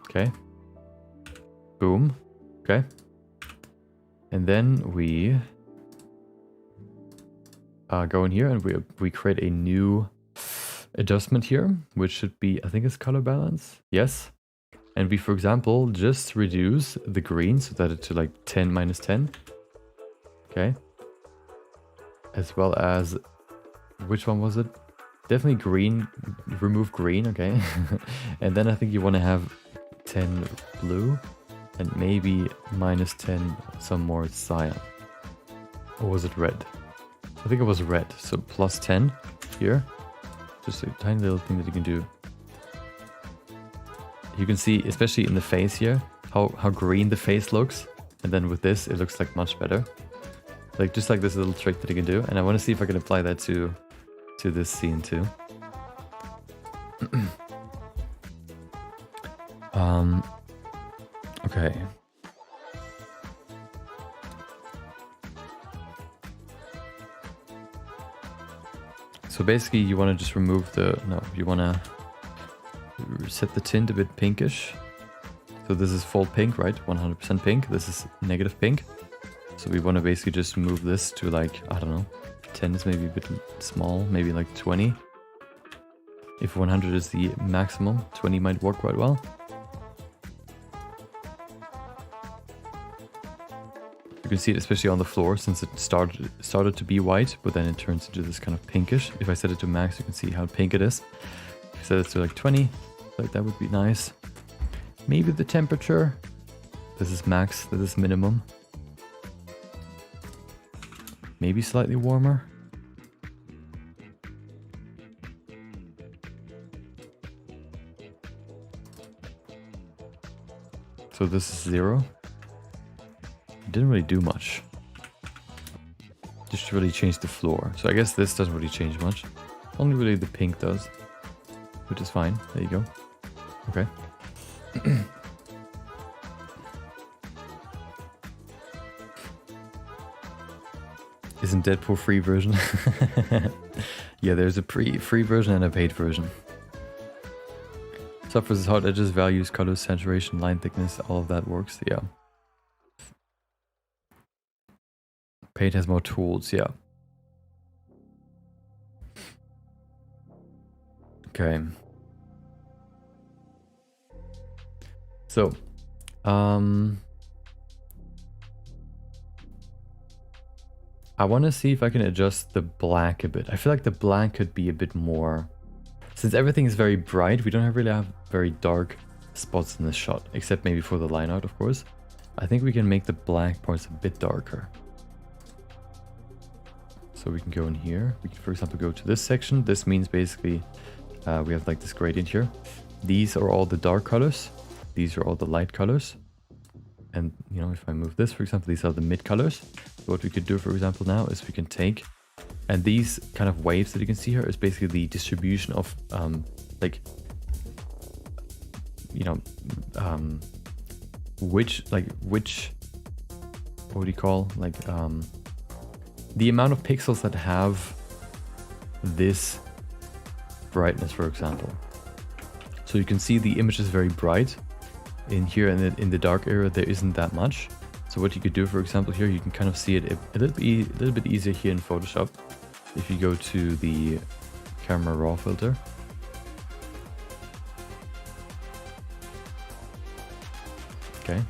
Okay. Boom. Okay. And then we go in here and we create a new adjustment here, which should be, I think it's color balance. Yes. And we, for example, just reduce the green so that it's to like 10 minus 10. Okay. As well as, which one was it? Definitely green, remove green, okay. And then I think you want to have 10 blue and maybe minus 10 some more cyan. Or was it red? I think it was red, so plus 10 here. Just a tiny little thing that you can do. You can see, especially in the face here, how green the face looks. And then with this, it looks like much better. Like just like this little trick that you can do. And I want to see if I can apply that to this scene too. Okay. So basically you want to just remove you want to set the tint a bit pinkish. So this is full pink, right? 100% pink. This is negative pink. So we want to basically just move this to like, I don't know, 10 is maybe a bit small, maybe like 20. If 100 is the maximum, 20 might work quite well. You can see it especially on the floor since it started to be white, but then it turns into this kind of pinkish. If I set it to max, you can see how pink it is. If I set it to like 20, like that would be nice. Maybe the temperature. This is max, this is minimum. Maybe slightly warmer. So this is 0. Didn't really do much. Just really changed the floor. So I guess this doesn't really change much. Only really the pink does. Which is fine. There you go. Okay. Isn't Deadpool free version? Yeah, there's a free version and a paid version. Suffers hard edges, values, colors, saturation, line thickness, all of that works, yeah. Paid has more tools, yeah. Okay. So, I want to see if I can adjust the black a bit. I feel like the black could be a bit more... Since everything is very bright, we don't really have very dark spots in this shot, except maybe for the line art, of course. I think we can make the black parts a bit darker. So we can go in here. We can, for example, go to this section. This means basically we have like this gradient here. These are all the dark colors. These are all the light colors. And, you know, if I move this, for example, these are the mid colors. So what we could do, for example, now is we can take, and these kind of waves that you can see here is basically the distribution of, like, you know, which, what would you call, like, the amount of pixels that have this brightness, for example. So you can see the image is very bright. In here and in the dark area, there isn't that much. So what you could do, for example, here, you can kind of see it a little bit easier here in Photoshop. If you go to the camera raw filter. Okay,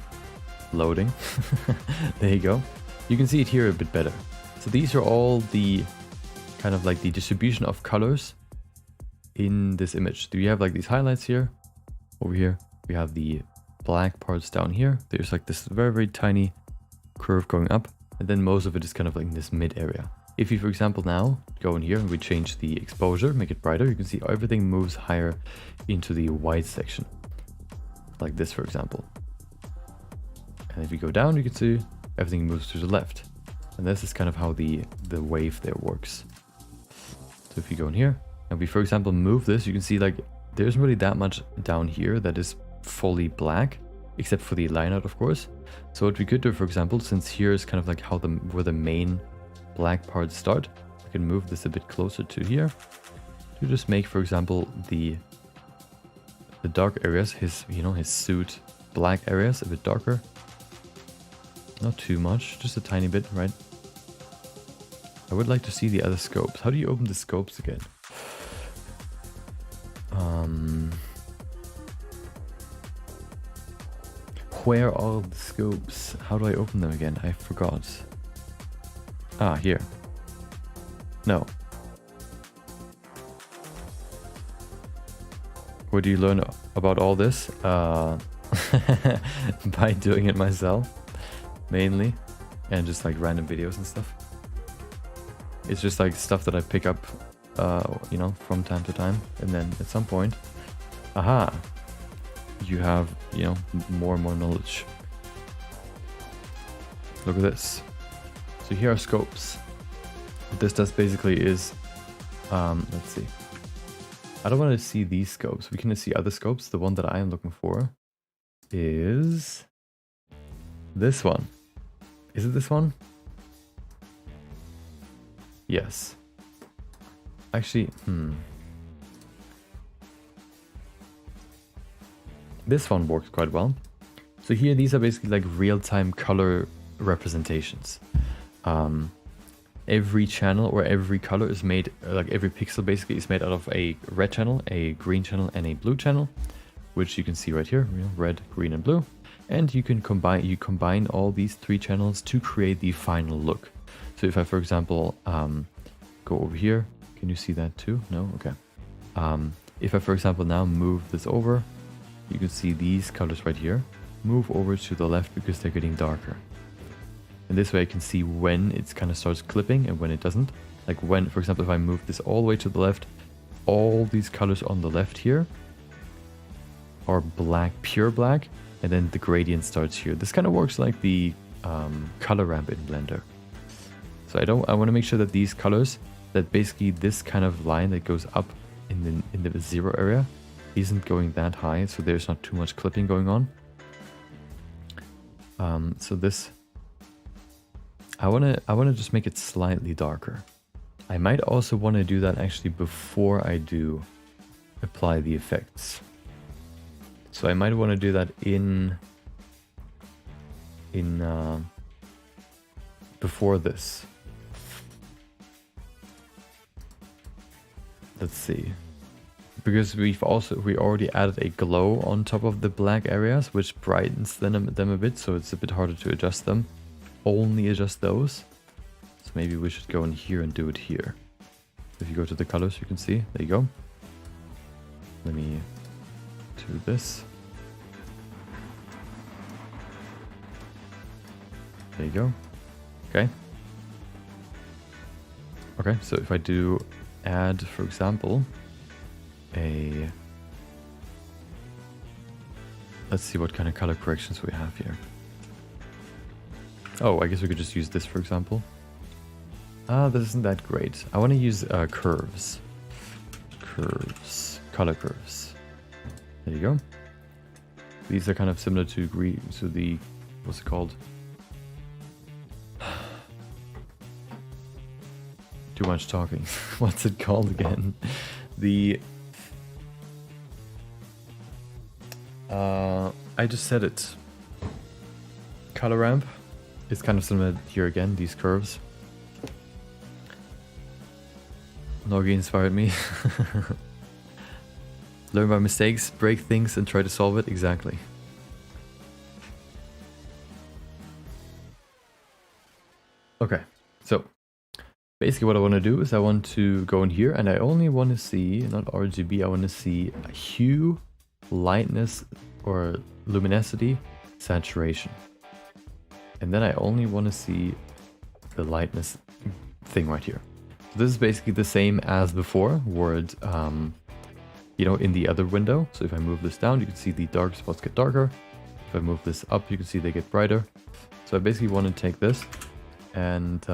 loading. There you go. You can see it here a bit better. So these are all the kind of like the distribution of colors in this image. Do you have like these highlights here? Over here, we have the black parts down here. There's like this very, very tiny curve going up. And then most of it is kind of like in this mid area. If you, for example, now go in here and we change the exposure, make it brighter, you can see everything moves higher into the white section. Like this, for example. And if you go down, you can see everything moves to the left. And this is kind of how the wave there works. So if you go in here and we, for example, move this, you can see like there isn't really that much down here that is fully black, except for the line out, of course. So what we could do, for example, since here is kind of like how where the main black parts start, we can move this a bit closer to here to just make, for example, the dark areas, his suit black areas a bit darker. Not too much, just a tiny bit, right? I would like to see the other scopes. How do you open the scopes again? Where are the scopes? How do I open them again? I forgot. Ah, here. No. Where do you learn about all this? By doing it myself, mainly. And just like random videos and stuff. It's just like stuff that I pick up, from time to time. And then at some point, aha, you have, more and more knowledge. Look at this. So here are scopes. What this does basically is, let's see. I don't want to see these scopes. We can see other scopes. The one that I am looking for is this one. Is it this one? Yes. Actually, this one works quite well. So here, these are basically like real-time color representations. Every channel or every color is made, like every pixel basically is made out of a red channel, a green channel, and a blue channel, which you can see right here, red, green, and blue. And you can combine all these three channels to create the final look. So if I, for example, go over here, can you see that too? No? Okay. If I, for example, now move this over, you can see these colors right here move over to the left because they're getting darker. And this way I can see when it kind of starts clipping and when it doesn't. Like when, for example, if I move this all the way to the left, all these colors on the left here are black, pure black, and then the gradient starts here. This kind of works like the color ramp in Blender. So I want to make sure that these colors, that basically this kind of line that goes up in the zero area isn't going that high, so there's not too much clipping going on. So this, I wanna just make it slightly darker. I might also want to do that actually before I do apply the effects. So I might want to do that in before this. Let's see. Because we already added a glow on top of the black areas, which brightens them a bit, so it's a bit harder to adjust them. Only adjust those. So maybe we should go in here and do it here. If you go to the colors, you can see. There you go. Let me do this. There you go. Okay. Okay, so if I do add, for example, let's see what kind of color corrections we have here. Oh, I guess we could just use this, for example. This isn't that great. I want to use curves. Color curves. There you go. These are kind of similar to the, what's it called? Too much talking. What's it called again? The... I just said it. Color ramp. It's kind of similar here again, these curves. Norgi inspired me. Learn by mistakes, break things and try to solve it. Exactly. Okay, so basically what I want to do is I want to go in here and I only want to see, not RGB, I want to see hue, lightness or luminosity, saturation. And then I only want to see the lightness thing right here. So this is basically the same as before, where it, you know, in the other window. So if I move this down, you can see the dark spots get darker. If I move this up, you can see they get brighter. So I basically want to take this and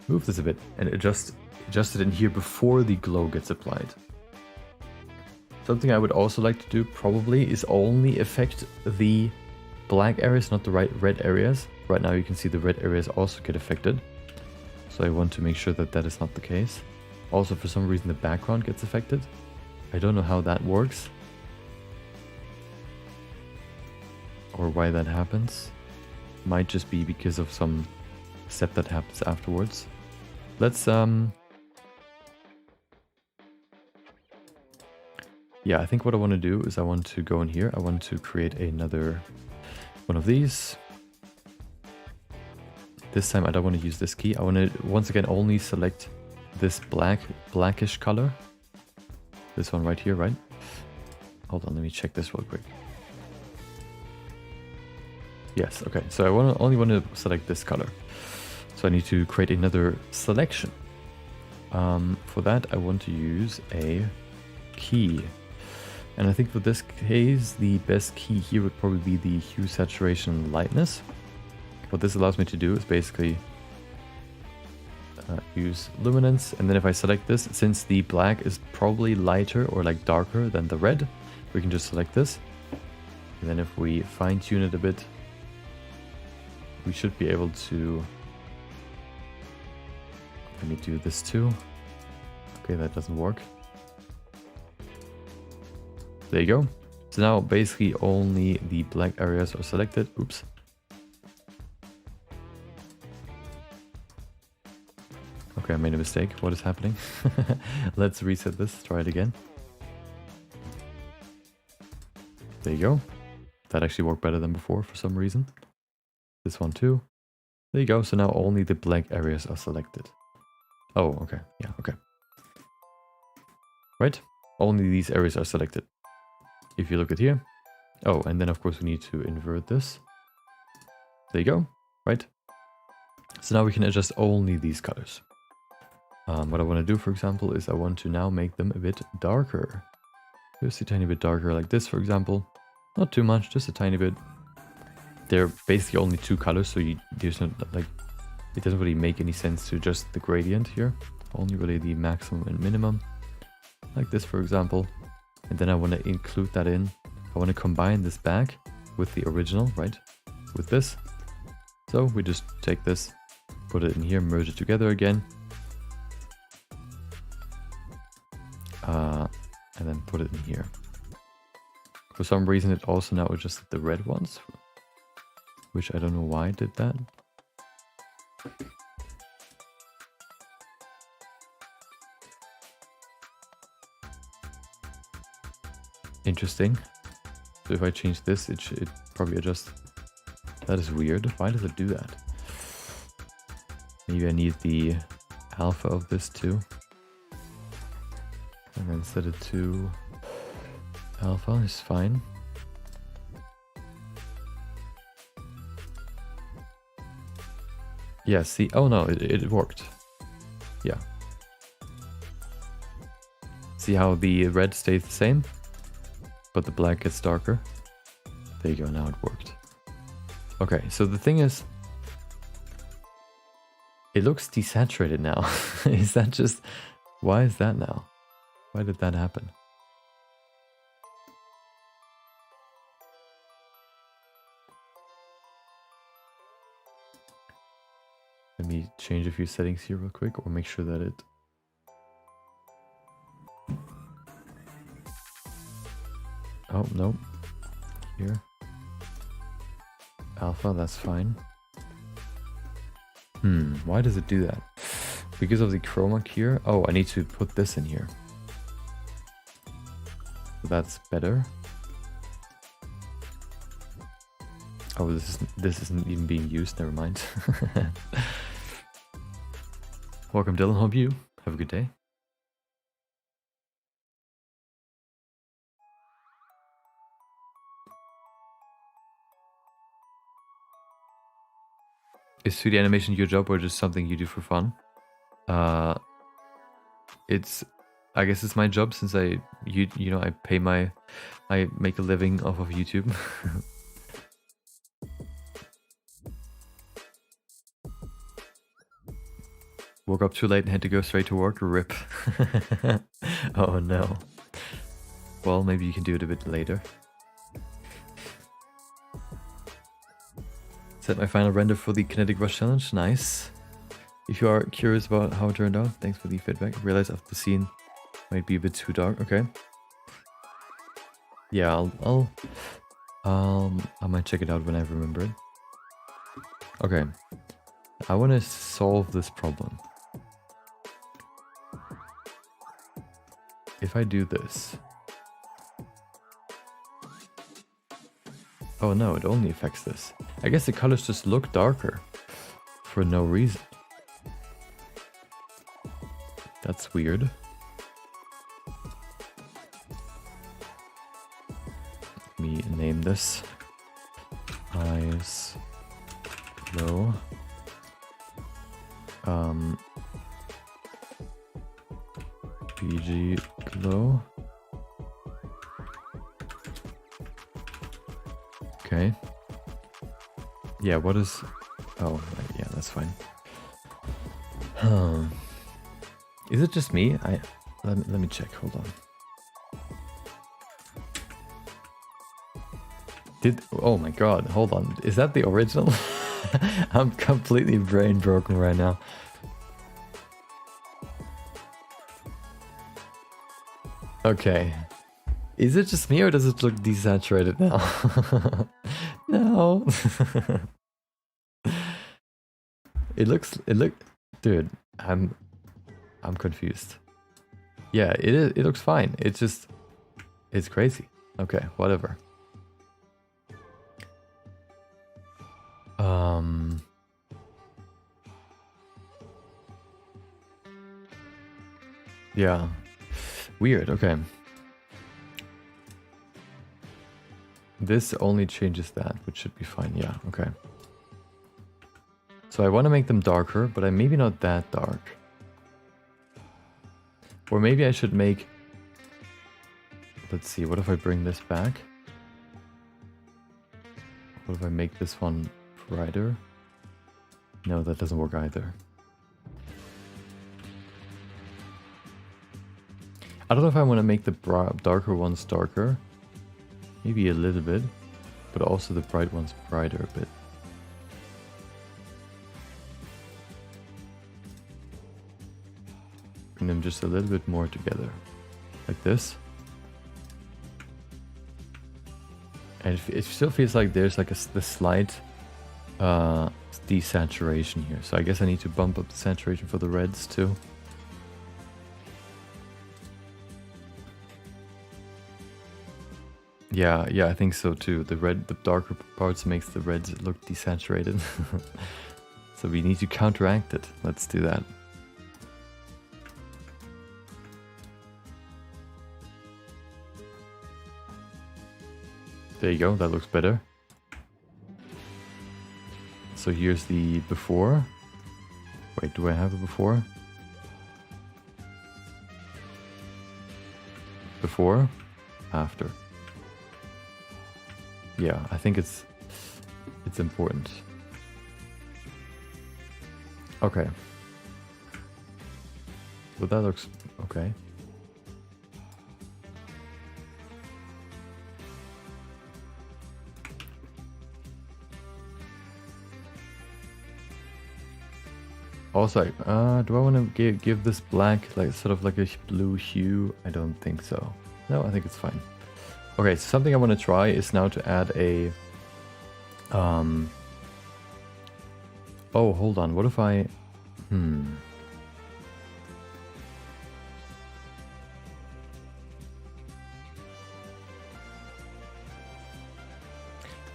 move this a bit and adjust it in here before the glow gets applied. Something I would also like to do probably is only affect the black areas, not the red areas. Right now you can see the red areas also get affected. So I want to make sure that that is not the case. Also, for some reason the background gets affected. I don't know how that works or why that happens. Might just be because of some step that happens afterwards. Let's yeah, I think what I want to do is I want to go in here. I want to create another one of these. This time I don't want to use this key. I want to once again only select this blackish color. This one right here, right? Hold on, let me check this real quick. Yes, okay. So I only want to select this color. So I need to create another selection. For that, I want to use a key. And I think for this case, the best key here would probably be the hue, saturation, lightness. What this allows me to do is basically use luminance. And then if I select this, since the black is probably lighter or like darker than the red, we can just select this. And then if we fine tune it a bit, we should be able to... Let me do this too. Okay, that doesn't work. There you go. So now basically only the black areas are selected. Oops. Okay, I made a mistake. What is happening? Let's reset this. Try it again. There you go. That actually worked better than before for some reason. This one too. There you go. So now only the black areas are selected. Oh, okay. Yeah, okay. Right? Only these areas are selected. If you look at here. Oh, and then of course we need to invert this. There you go. Right? So now we can adjust only these colors. What I want to do, for example, is I want to now make them a bit darker. Just a tiny bit darker like this, for example. Not too much, just a tiny bit. They're basically only two colors, so there's not like... It doesn't really make any sense to adjust the gradient here. Only really the maximum and minimum. Like this, for example. And then I want to include that in. I want to combine this back with the original, right? With this. So we just take this, put it in here, merge it together again. And then put it in here. For some reason it also now adjusted the red ones. Which I don't know why it did that. Interesting. So if I change this, it probably adjusts. That is weird. Why does it do that? Maybe I need the alpha of this too. And then set it to alpha is fine. Yeah, see, oh no, it worked. Yeah. See how the red stays the same, but the black gets darker. There you go, now it worked. Okay, so the thing is, it looks desaturated now. Is that just, why is that now? Why did that happen? Let me change a few settings here real quick, or make sure that it Oh, no. Here. Alpha, that's fine. Why does it do that? Because of the chroma here? Oh, I need to put this in here. That's better. Oh, this isn't even being used, never mind. Welcome, Dylan. Hope you have a good day. Is 3D animation your job or just something you do for fun? I guess it's my job since I make a living off of YouTube. Woke up too late and had to go straight to work. RIP. Oh no. Well, maybe you can do it a bit later. Set my final render for the Kinetic Rush Challenge. Nice. If you are curious about how it turned out, thanks for the feedback. Realize after the scene might be a bit too dark. Okay. Yeah, I might check it out when I remember it. Okay. I want to solve this problem. If I do this. Oh no, it only affects this. I guess the colors just look darker for no reason. That's weird. Let me name this. Eyes low. PG glow. Okay. Yeah, what is... Oh, yeah, that's fine. Is it just me? Let me check, hold on. Oh my god, hold on. Is that the original? I'm completely brain broken right now. Okay. Is it just me or does it look desaturated now? No. Dude, I'm confused. Yeah, it looks fine. It's crazy. Okay, whatever. Yeah. Weird, okay. This only changes that, which should be fine. Yeah, okay. So I want to make them darker, but I'm maybe not that dark. Or maybe I should make... Let's see, what if I bring this back? What if I make this one brighter? No, that doesn't work either. I don't know if I want to make the darker ones darker. Maybe a little bit. But also the bright ones brighter a bit. Bring them just a little bit more together. Like this. And it still feels like there's like the slight desaturation here. So I guess I need to bump up the saturation for the reds too. Yeah, I think so too. The darker parts makes the reds look desaturated. So we need to counteract it. Let's do that. There you go, that looks better. So here's the before. Wait, do I have a before? Before, after. Yeah, I think it's important. Okay. Well, that looks okay. Also, do I want to give this black like sort of like a blue hue? I don't think so. No, I think it's fine. Okay, so something I want to try is now to add a... Oh, hold on. What if I...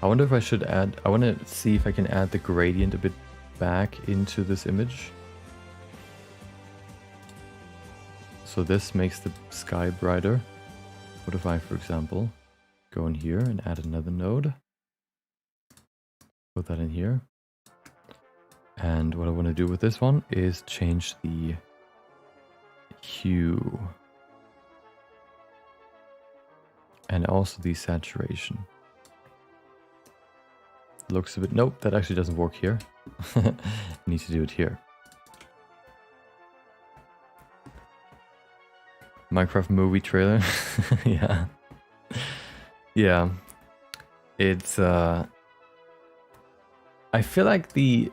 I wonder if I should add... I want to see if I can add the gradient a bit back into this image. So this makes the sky brighter. What if I, for example, go in here and add another node? Put that in here. And what I want to do with this one is change the hue. And also the saturation. Looks a bit... Nope, that actually doesn't work here. I need to do it here. Minecraft movie trailer. Yeah. Yeah. It's... I feel like the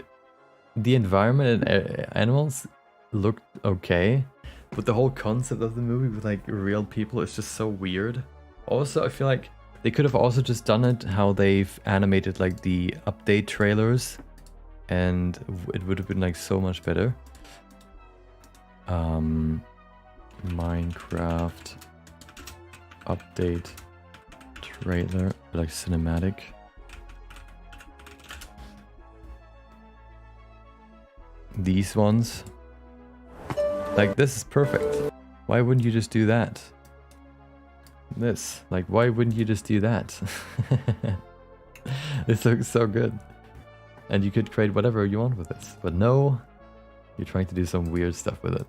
environment and animals looked okay, but the whole concept of the movie with like real people is just so weird. Also, I feel like they could have also just done it how they've animated like the update trailers, and it would have been like so much better. Minecraft update trailer, like cinematic. These ones, like, this is perfect. Why wouldn't you just do that? This, like, why wouldn't you just do that? This looks so good. And you could create whatever you want with this, but no, you're trying to do some weird stuff with it.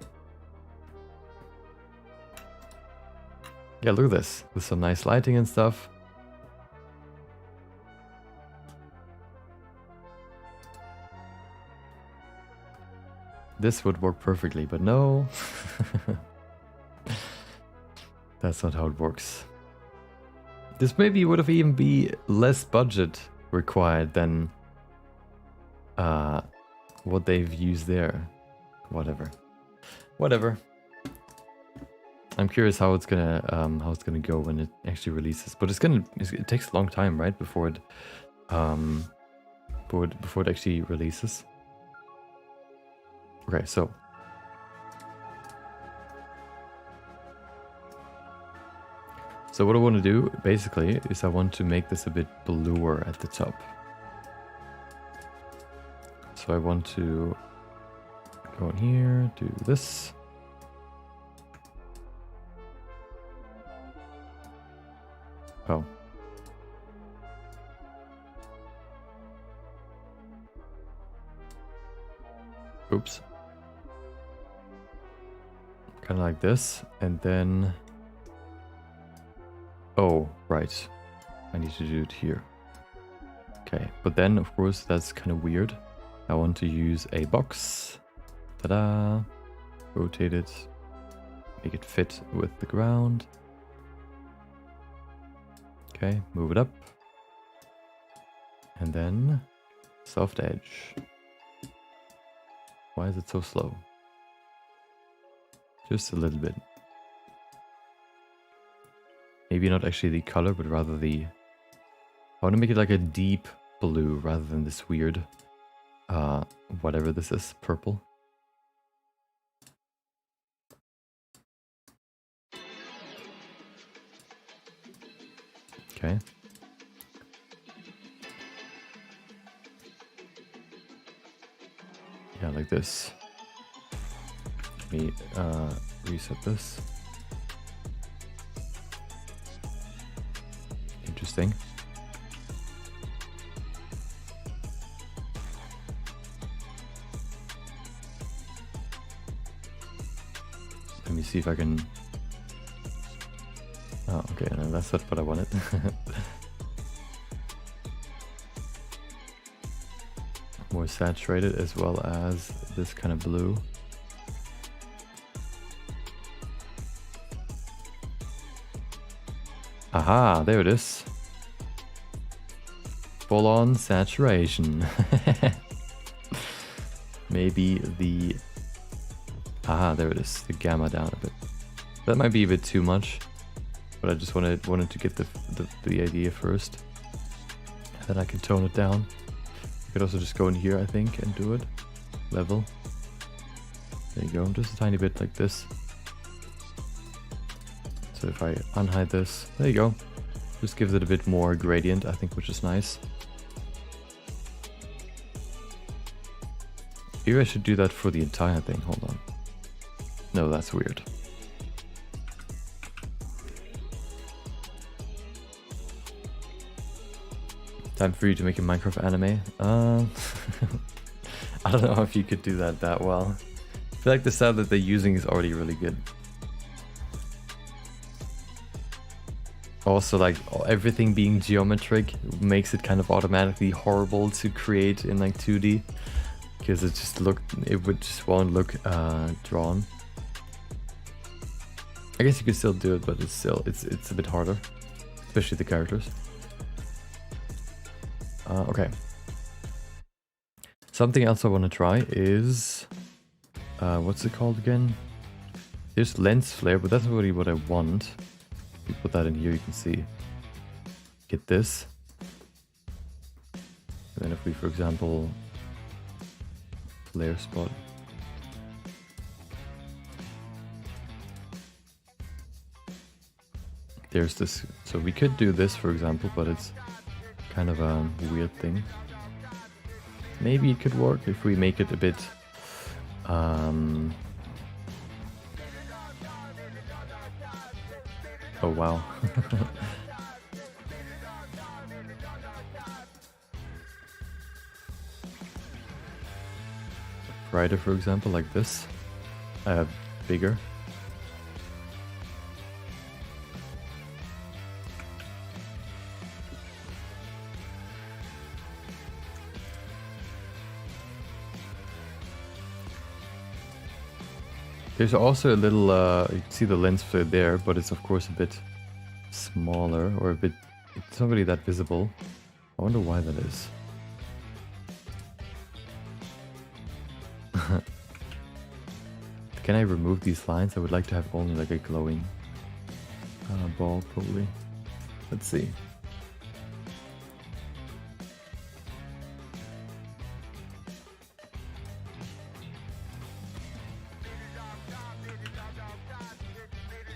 Yeah, look at this, with some nice lighting and stuff. This would work perfectly, but no. That's not how it works. This maybe would have even be less budget required than what they've used there. Whatever. I'm curious how it's gonna go when it actually releases. But it takes a long time, right, before it actually releases. Okay, so what I want to do basically is I want to make this a bit bluer at the top. So I want to go in here, do this. Oh. Oops. Kind of like this, and then... Oh, right. I need to do it here. Okay, but then, of course, that's kind of weird. I want to use a box. Ta-da! Rotate it. Make it fit with the ground. Okay, move it up. And then... soft edge. Why is it so slow? Just a little bit. Maybe not actually the color, but rather the... I want to make it like a deep blue rather than this weird, whatever this is, purple. Okay. Yeah, like this. Let me reset this. Interesting. Let me see if I can... Oh, okay, no, that's not what I wanted. More saturated, as well as this kind of blue. Aha, there it is. Full on saturation. Maybe the... Aha, there it is. The gamma down a bit. That might be a bit too much. but I just wanted to get the idea first. And then I can tone it down. You could also just go in here, I think, and do it. Level. There you go, just a tiny bit like this. So if I unhide this, there you go. Just gives it a bit more gradient, I think, which is nice. Maybe I should do that for the entire thing, hold on. No, that's weird. Time for you to make a Minecraft anime. I don't know if you could do that well. I feel like the style that they're using is already really good. Also, like, everything being geometric makes it kind of automatically horrible to create in like 2D, because it just won't look drawn. I guess you could still do it, but it's a bit harder, especially the characters. Okay. Something else I want to try is what's it called again? There's lens flare, but that's not really what I want. If you put that in here, you can see. Get this. And then if we, for example, flare spot. There's this. So we could do this, for example, but it's kind of a weird thing. Maybe it could work if we make it a bit oh wow. Brighter, for example, like this. Bigger. There's also a little, you can see the lens flare there, but it's of course a bit smaller, or it's not really that visible. I wonder why that is. Can I remove these lines? I would like to have only like a glowing ball, probably. Let's see.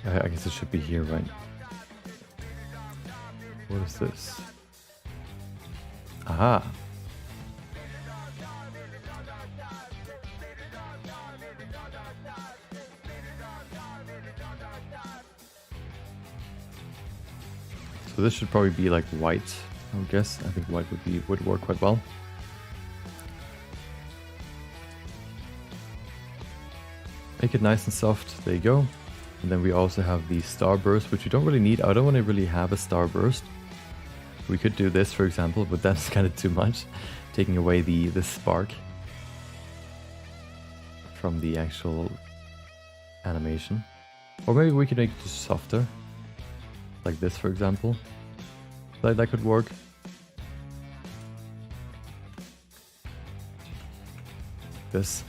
I guess it should be here, right? What is this? Aha! So this should probably be like white, I would guess. I think white would work quite well. Make it nice and soft. There you go. And then we also have the starburst, which we don't really need. I don't want to really have a starburst. We could do this, for example, but that's kind of too much, taking away the spark from the actual animation. Or maybe we could make it just softer, like this, for example. That could work. This.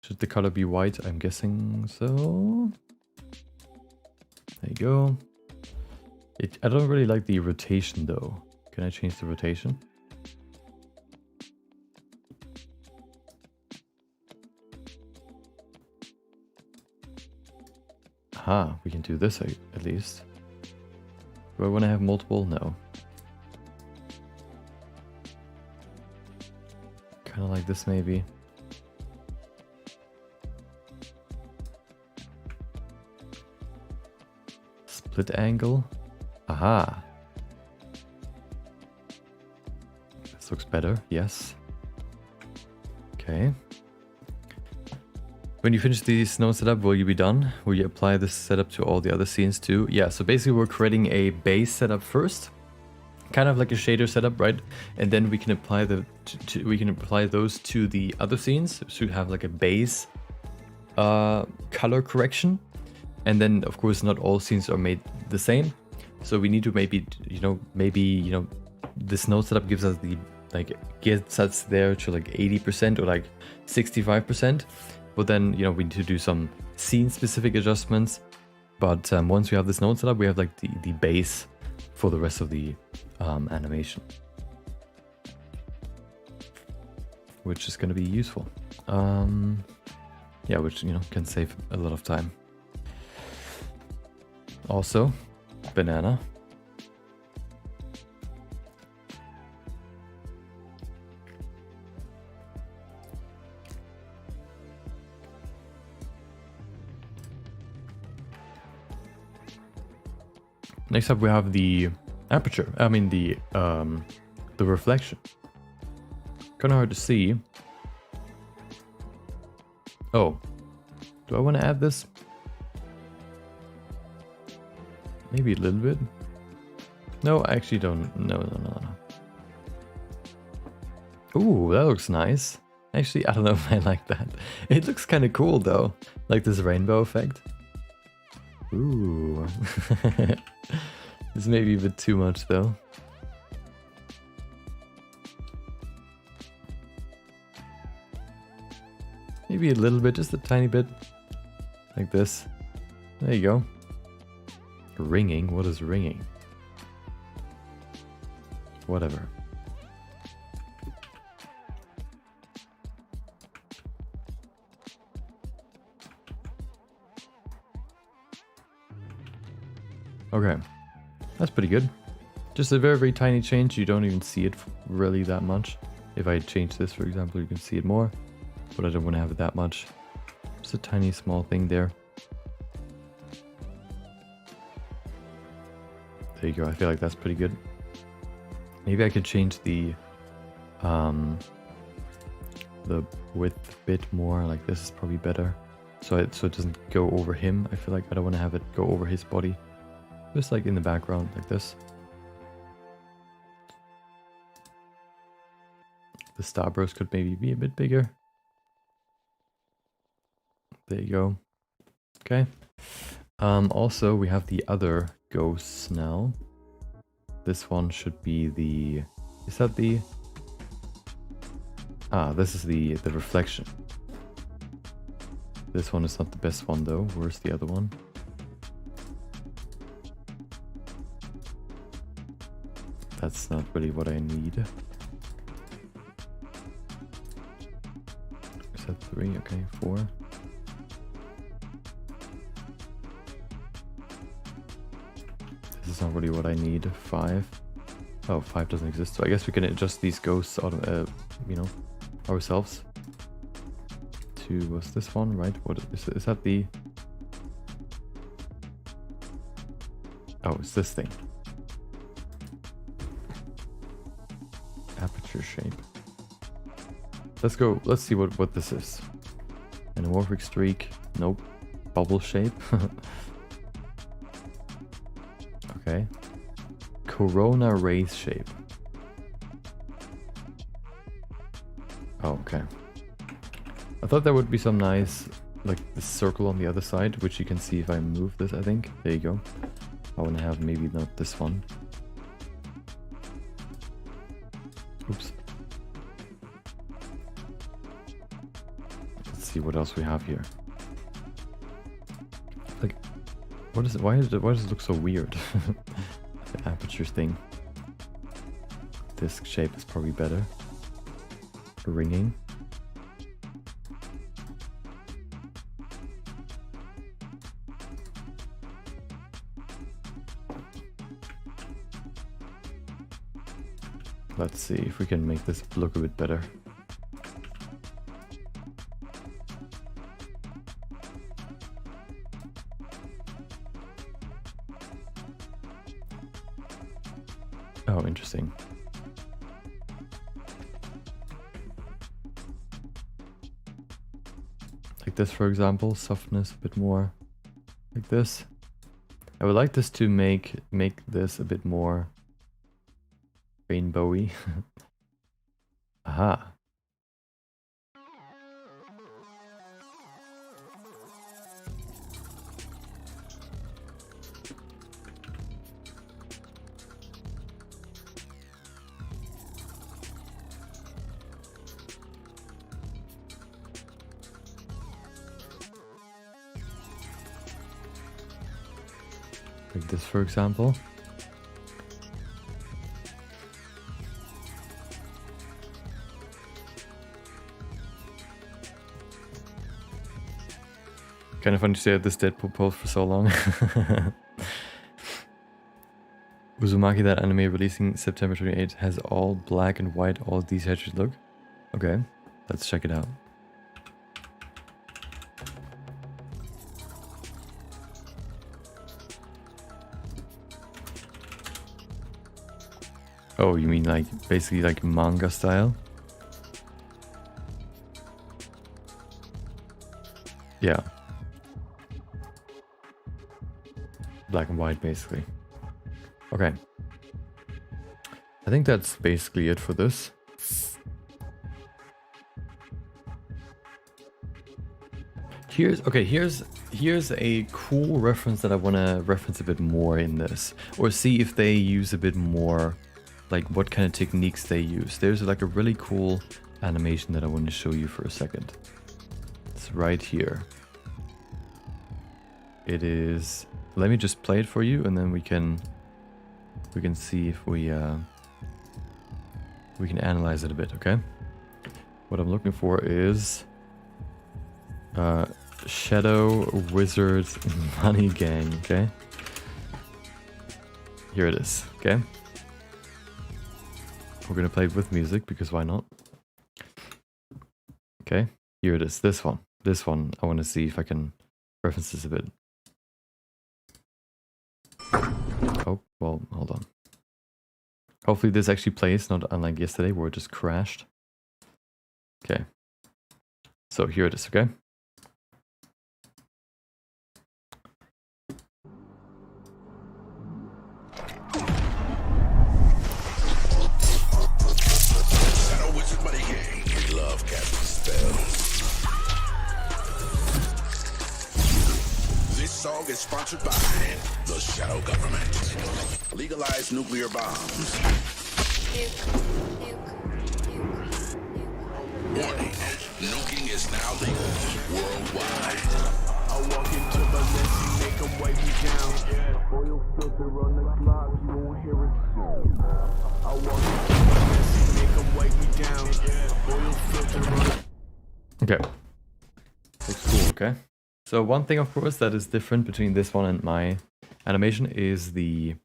Should the color be white? I'm guessing so. There you go. I don't really like the rotation though. Can I change the rotation? Aha, we can do this at least. Do I want to have multiple? No. Kind of like this maybe. Split angle. Aha. This looks better. Yes. Okay. When you finish the snow setup, will you be done? Will you apply this setup to all the other scenes too? Yeah, so basically we're creating a base setup first. Kind of like a shader setup, right? And then we can apply those to the other scenes. So we have like a base color correction. And then, of course, not all scenes are made the same. So we need to maybe, this node setup gives us the, gets us there to like 80% or like 65%. But then, we need to do some scene specific adjustments. But once we have this node setup, we have like the base for the rest of the animation, which is going to be useful. Yeah, which, can save a lot of time. Also, banana. Next up, we have the aperture. I mean the reflection. Kind of hard to see. Oh, do I want to add this? Maybe a little bit. No, I actually don't. No. Ooh, that looks nice. Actually, I don't know if I like that. It looks kind of cool though, like this rainbow effect. Ooh. This may be a bit too much though. Maybe a little bit, just a tiny bit. Like this. There you go. Ringing? What is ringing? Whatever. Okay. That's pretty good. Just a very, very tiny change. You don't even see it really that much. If I change this, for example, you can see it more. But I don't want to have it that much. Just a tiny small thing there. There you go. I feel like that's pretty good. Maybe I could change the width a bit more. Like this is probably better. So it doesn't go over him. I feel like I don't want to have it go over his body. Just like in the background, like this. The starburst could maybe be a bit bigger. There you go. Okay. Also, we have the other ghosts now. This one should be the... Is that the... Ah, this is the reflection. This one is not the best one though. Where's the other one? That's not really what I need. Is that 3? Okay, 4. This is not really what I need. 5. Oh, 5 doesn't exist. So I guess we can adjust these ghosts ourselves. To what's this one, right? What is that the... Oh, it's this thing. Aperture shape. Let's see what this is. Anamorphic streak. Nope. Bubble shape. Okay. Corona rays shape. Oh, okay. I thought there would be some nice, like the circle on the other side, which you can see if I move this, I think. There you go. I want to have maybe not this one. Oops. Let's see what else we have here. Like, what is it? Why does it look so weird? The aperture thing. Disc shape is probably better. Ringing. Let's see if we can make this look a bit better. Oh, interesting. Like this, for example, softness a bit more. Like this. I would like this to make this a bit more rainbowy. Aha. like this, for example. Kind of funny to stay at this Deadpool pose for so long. Uzumaki, that anime releasing September 28th, has all black and white, all desaturated look. Okay, let's check it out. Oh, you mean like basically like manga style? Yeah. Black and white, basically. Okay. I think that's basically it for this. Here's a cool reference that I want to reference a bit more in this, or see if they use a bit more, like what kind of techniques they use. There's like a really cool animation that I want to show you for a second. It's right here. It is. Let me just play it for you, and then we can see if we can analyze it a bit. Okay. What I'm looking for is Shadow Wizard Money Gang. Okay. Here it is. Okay. We're gonna play it with music because why not? Okay. Here it is. This one. This one. I want to see if I can reference this a bit. Oh, well, hold on. Hopefully this actually plays, not unlike yesterday where it just crashed. Okay. So here it is, okay? Song is sponsored by the Shadow Government. Legalize nuclear bombs. Warning, nuking is now legal worldwide. I walk into the lens, you make them wipe me down. Oil filter on the clock, you won't hear it. I walk into the lens, you make them wipe me down. Oil filter on. Okay. Looks cool, okay? So one thing, of course, that is different between this one and my animation is the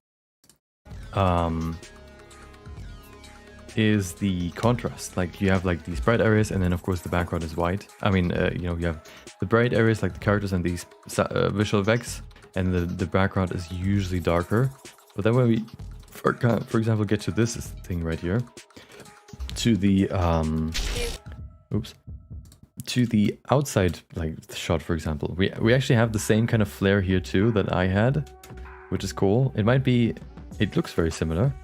contrast. Like you have like these bright areas, and then of course the background is white. I mean, you know, you have the bright areas like the characters and these visual effects, and the background is usually darker. But then when we, for example, get to this thing right here, to the to the outside like shot, for example, we actually have the same kind of flare here too that I had, which is cool. It might be, it looks very similar.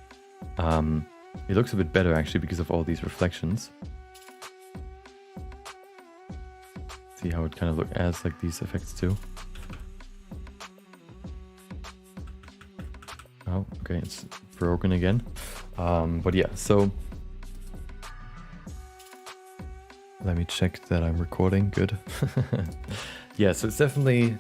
It looks a bit better actually because of all these reflections. See how it kind of adds like these effects too. Oh, okay, it's broken again. But yeah, so let me check that I'm recording. Good. Yeah, so it's definitely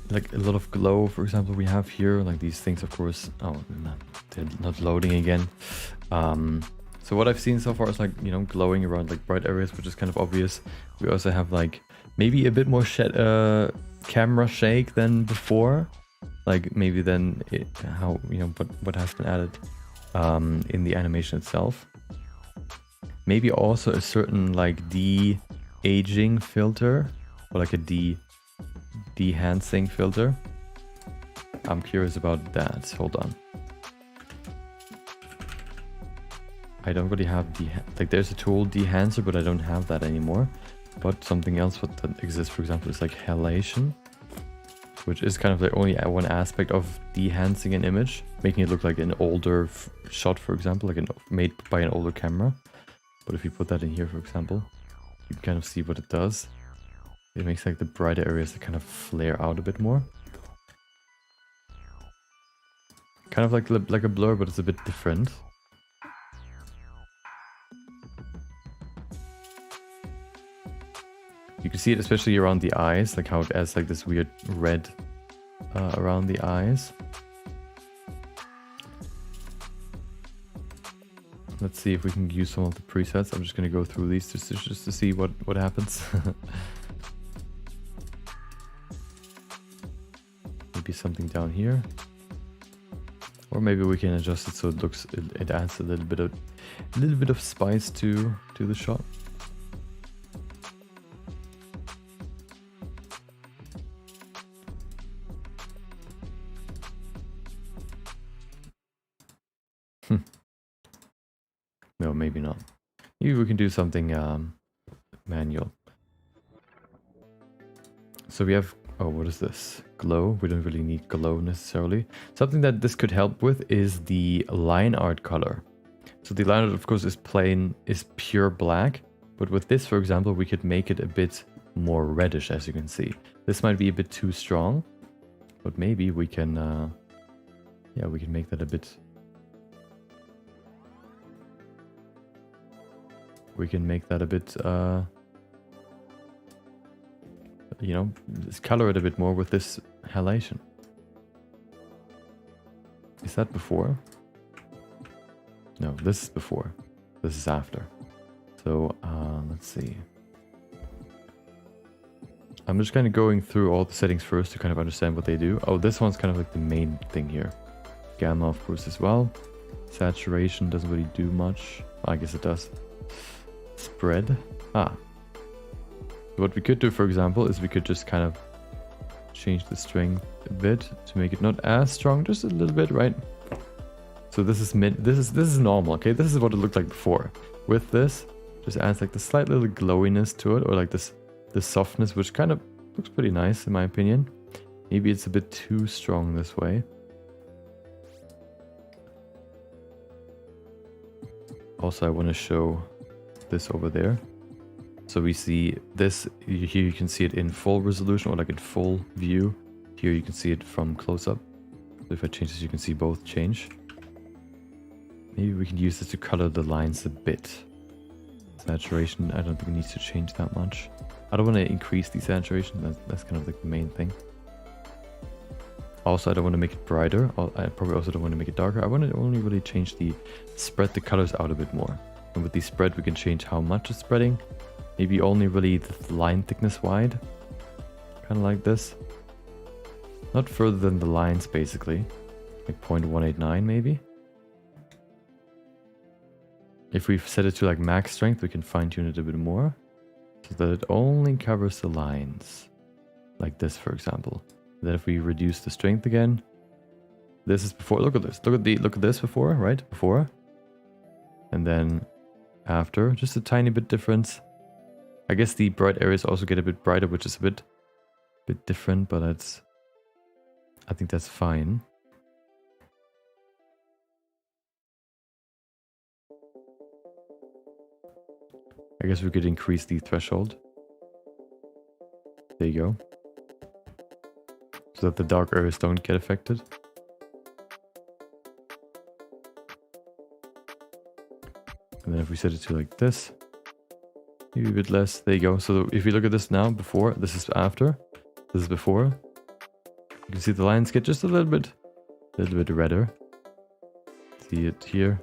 like a lot of glow, for example, we have here, like these things, of course. Oh, no, they're not loading again. So what I've seen so far is like, you know, glowing around like bright areas, which is kind of obvious. We also have like maybe a bit more camera shake than before. Like maybe then how, you know, what has been added in the animation itself. Maybe also a certain like de-aging filter, or like a de-hancing filter. I'm curious about that. Hold on. I don't really have like there's a tool de-hancer, but I don't have that anymore. But something else that exists, for example, is like halation, which is kind of the only one aspect of de-hancing an image, making it look like an older shot, for example, like made by an older camera. But if you put that in here, for example, you can kind of see what it does. It makes like the brighter areas that kind of flare out a bit more. Kind of like a blur, but it's a bit different. You can see it especially around the eyes, like how it adds like this weird red around the eyes. Let's see if we can use some of the presets. I'm just going to go through these just to see what happens. Maybe something down here. Or maybe we can adjust it so it looks, it adds a little bit of spice to the shot. No, maybe not. Maybe we can do something manual. So we have, oh, what is this? Glow. We don't really need glow necessarily. Something that this could help with is the line art color. So the line art, of course, is pure black. But with this, for example, we could make it a bit more reddish, as you can see. This might be a bit too strong, but maybe we can, yeah, we can make that a bit. We can make that a bit, you know, just color it a bit more with this halation. Is that before? No, this is before. This is after. So, let's see. I'm just kind of going through all the settings first to kind of understand what they do. Oh, this one's kind of like the main thing here. Gamma, of course, as well. Saturation doesn't really do much. I guess it does. Spread. What we could do, for example, is we could just kind of change the strength a bit to make it not as strong, just a little bit, right? So this is this is normal, okay? This is what it looked like before. With this, just adds like the slight little glowiness to it, or like this softness, which kind of looks pretty nice in my opinion. Maybe it's a bit too strong this way. Also, I want to show this over there. So we see this here, you can see it in full resolution or like in full view. Here you can see it from close up. So if I change this, you can see both change. Maybe we can use this to color the lines a bit. Saturation, I don't think it needs to change that much. I don't want to increase the saturation, that's kind of like the main thing. Also, I don't want to make it brighter. I probably also don't want to make it darker. I want to only really change spread the colors out a bit more. And with the spread, we can change how much it's spreading. Maybe only really the line thickness wide. Kind of like this. Not further than the lines, basically. Like 0.189 maybe. If we set it to like max strength, we can fine tune it a bit more. So that it only covers the lines. Like this, for example. Then if we reduce the strength again. This is before. Look at this. Look at this before, right? Before. And then after. Just a tiny bit difference. I guess the bright areas also get a bit brighter, which is a bit different, but I think that's fine. I guess we could increase the threshold. There you go. So that the dark areas don't get affected. And then if we set it to like this, maybe a bit less. There you go. So if you look at this now, before, this is after, this is before. You can see the lines get just a little bit redder. See it here.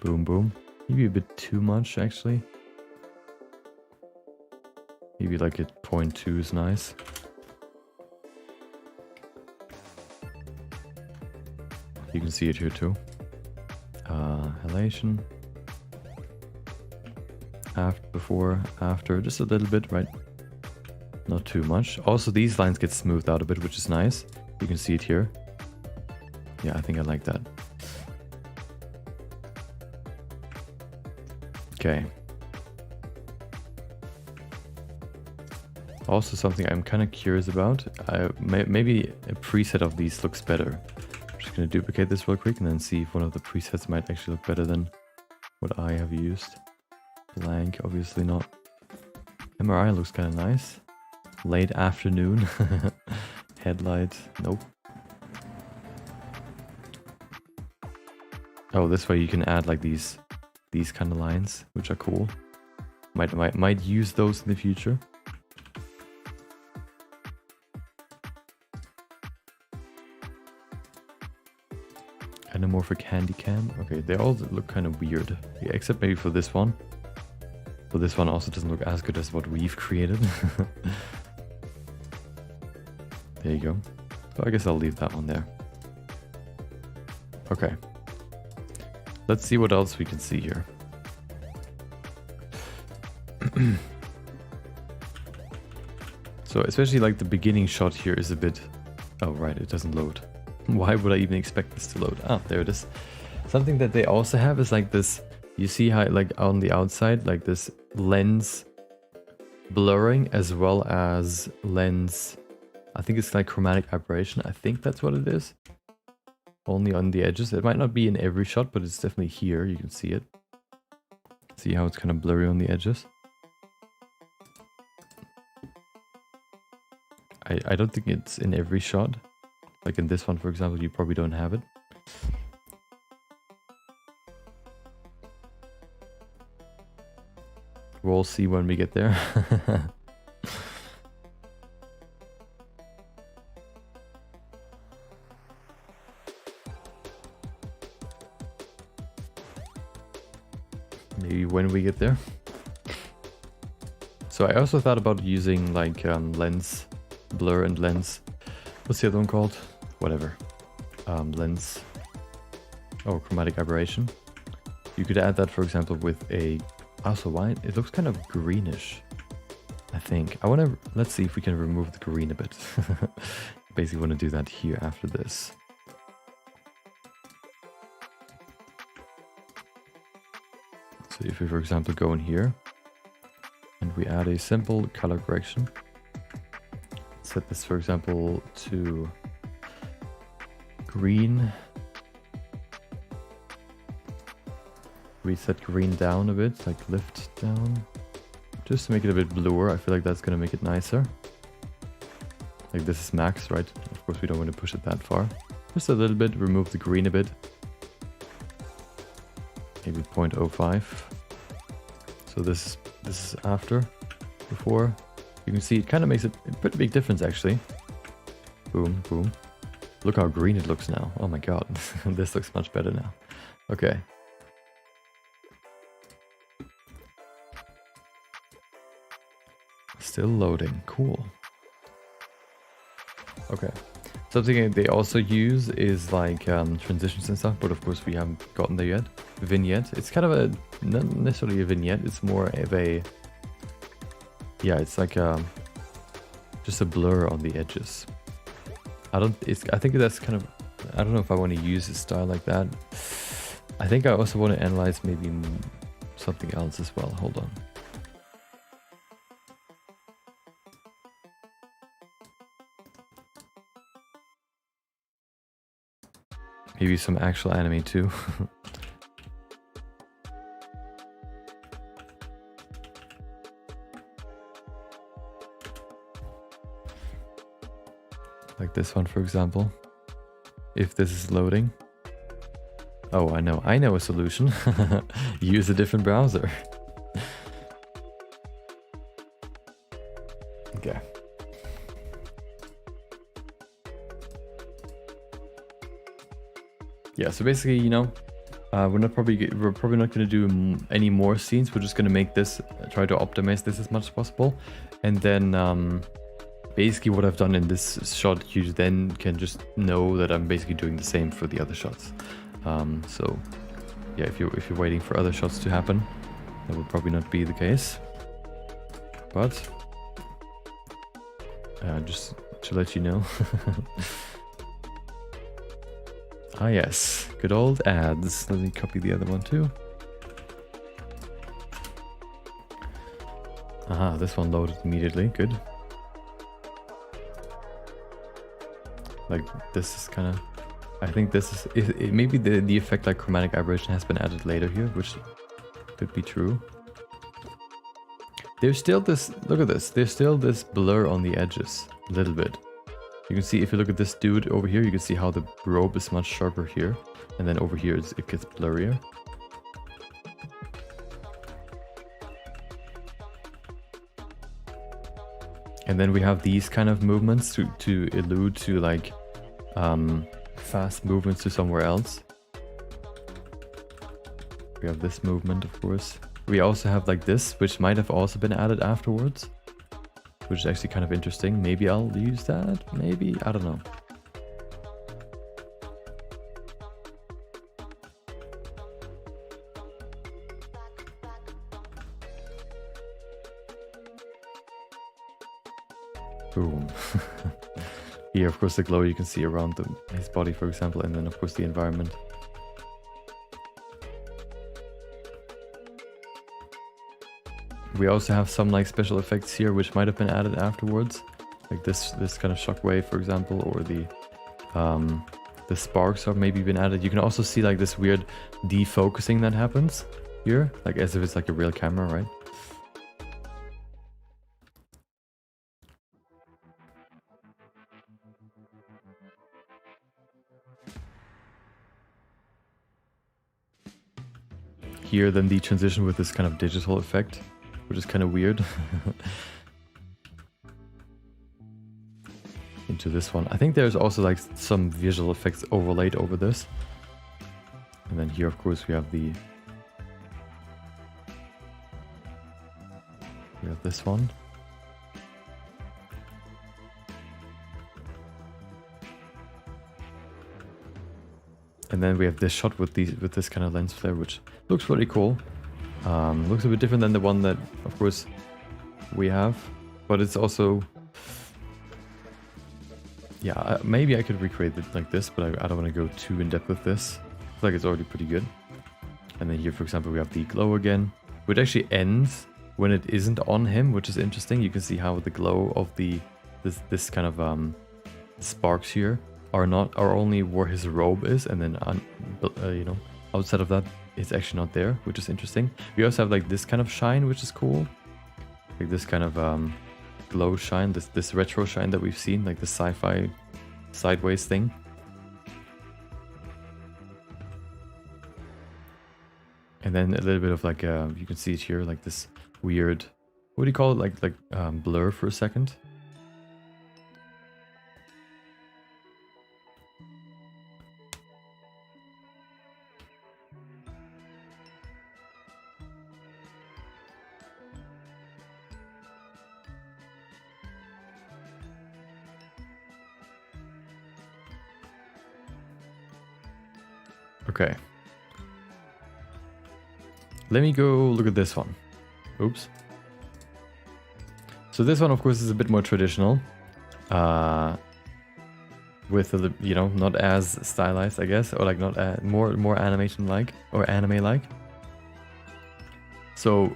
Boom, boom. Maybe a bit too much, actually. Maybe like at 0.2 is nice. You can see it here too. Halation. After, before, after, just a little bit, right? Not too much. Also, these lines get smoothed out a bit, which is nice. You can see it here. Yeah, I think I like that. Okay. Also, something I'm kind of curious about. Maybe a preset of these looks better. I'm just going to duplicate this real quick and then see if one of the presets might actually look better than what I have used. Blank, obviously not. MRI looks kind of nice. Late afternoon. Headlight, nope. Oh, this way you can add like these kind of lines, which are cool. Might use those in the future. anamorphic handy cam. Okay, they all look kind of weird. Yeah, except maybe for this one. But this one also doesn't look as good as what we've created. There you go. So I guess I'll leave that one there. Okay. Let's see what else we can see here. So especially like the beginning shot here is a bit... Oh right, it doesn't load. Why would I even expect this to load? Ah, there it is. Something that they also have is like this... You see how like on the outside, like this lens blurring as well as lens... I think it's like chromatic aberration. I think that's what it is. Only on the edges. It might not be in every shot, but it's definitely here. You can see it. See how it's kind of blurry on the edges? I don't think it's in every shot. Like in this one, for example, you probably don't have it. We'll see when we get there. Maybe when we get there. So I also thought about using like lens blur and lens. What's the other one called? Whatever. Lens. Oh, chromatic aberration. You could add that, for example, with a... Also, why? It looks kind of greenish, I think. Let's see if we can remove the green a bit. Basically want to do that here after this. So if we, for example, go in here and we add a simple color correction, set this, for example, to green. Reset green down a bit, like lift down, just to make it a bit bluer. I feel like that's gonna make it nicer. Like this is max, right? Of course, we don't want to push it that far. Just a little bit, remove the green a bit. Maybe 0.05. So this is after, before. You can see it kind of makes a pretty big difference actually. Boom, boom. Look how green it looks now. Oh my god, this looks much better now. Okay. Still loading, cool. Okay. Something they also use is like transitions and stuff, but of course we haven't gotten there yet. Vignette. It's kind of a, not necessarily a vignette, it's more of a, yeah, it's like just a blur on the edges. I think that's kind of, I don't know if I want to use a style like that. I think I also want to analyze maybe something else as well. Hold on. Maybe some actual anime too. Like this one, for example. If this is loading. Oh, I know a solution. Use a different browser. Okay. Yeah, so basically, you know, we're probably not going to do any more scenes. We're just going to make this, try to optimize this as much as possible. And then basically what I've done in this shot, you then can just know that I'm basically doing the same for the other shots. So yeah, if you're waiting for other shots to happen, that would probably not be the case. But just to let you know. Ah yes, good old ads. Let me copy the other one too. Aha, this one loaded immediately, good. Like this is kind of, I think this is, maybe the effect like chromatic aberration has been added later here, which could be true. There's still this, look at this, there's still this blur on the edges, a little bit. You can see if you look at this dude over here, you can see how the robe is much sharper here. And then over here it gets blurrier. And then we have these kind of movements to allude to like fast movements to somewhere else. We have this movement, of course. We also have like this, which might have also been added afterwards, which is actually kind of interesting. Maybe I'll use that, maybe, I don't know. Boom. Here, of course, the glow you can see around his body, for example, and then, of course, the environment. We also have some like special effects here, which might have been added afterwards, like this kind of shockwave, for example, or the sparks have maybe been added. You can also see like this weird defocusing that happens here, like as if it's like a real camera, right? Here then the transition with this kind of digital effect, which is kind of weird. Into this one. I think there's also like some visual effects overlaid over this. And then here of course we have this one. And then we have this shot with this kind of lens flare, which looks really cool. Looks a bit different than the one that, of course, we have, but it's also, yeah, maybe I could recreate it like this, but I don't want to go too in depth with this. I feel like it's already pretty good. And then here, for example, we have the glow again, which actually ends when it isn't on him, which is interesting. You can see how the glow of this kind of sparks here are only where his robe is, and then you know, outside of that it's actually not there, which is interesting. We also have like this kind of shine, which is cool, like this kind of glow shine, this retro shine that we've seen, like the sci-fi sideways thing. And then a little bit of like you can see it here, like this weird, what do you call it, like blur for a second. Okay. Let me go look at this one. Oops. So this one, of course, is a bit more traditional. With a, you know, not as stylized, I guess, or like not more animation-like or anime-like. So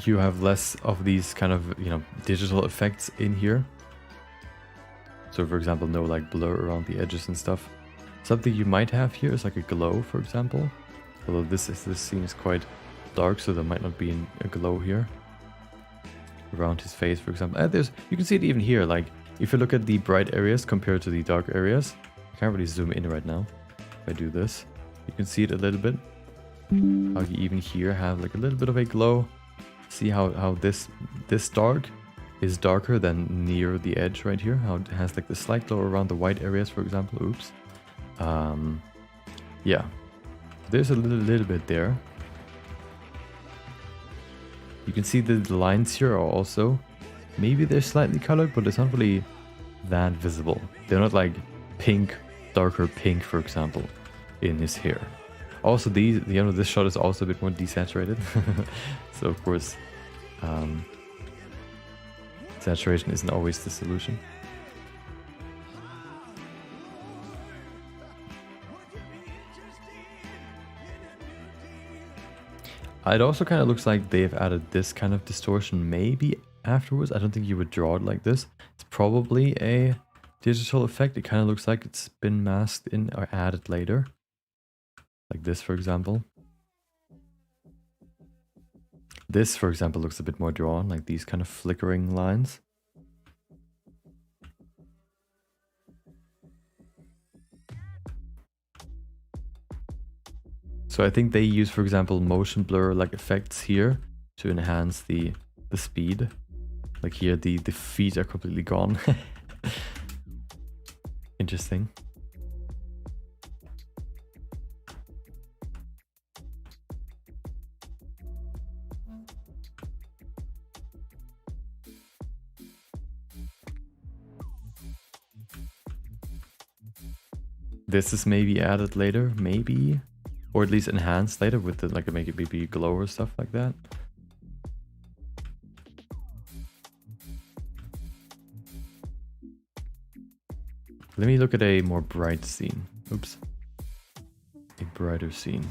you have less of these kind of, you know, digital effects in here. So for example, no like blur around the edges and stuff. Something you might have here is like a glow, for example. Although this seems quite dark, so there might not be a glow here around his face, for example. You can see it even here. Like if you look at the bright areas compared to the dark areas, I can't really zoom in right now. If I do this, you can see it a little bit. How you even here have like a little bit of a glow. See how this dark is darker than near the edge right here. How it has like the slight glow around the white areas, for example. Oops. Yeah, there's a little bit there. You can see the lines here are also, maybe they're slightly colored, but it's not really that visible. They're not like pink, darker pink, for example, in his hair. Also, this shot is also a bit more desaturated. So of course, saturation isn't always the solution. It also kind of looks like they've added this kind of distortion maybe afterwards. I don't think you would draw it like this. It's probably a digital effect. It kind of looks like it's been masked in or added later. Like this, for example. This, for example, looks a bit more drawn, like these kind of flickering lines. So I think they use, for example, motion blur like effects here to enhance the speed. Like here, the feet are completely gone. Interesting. This is maybe added later, maybe, or at least enhanced later with the, like, make it maybe glow or stuff like that. Let me look at a more bright scene. Oops. A brighter scene.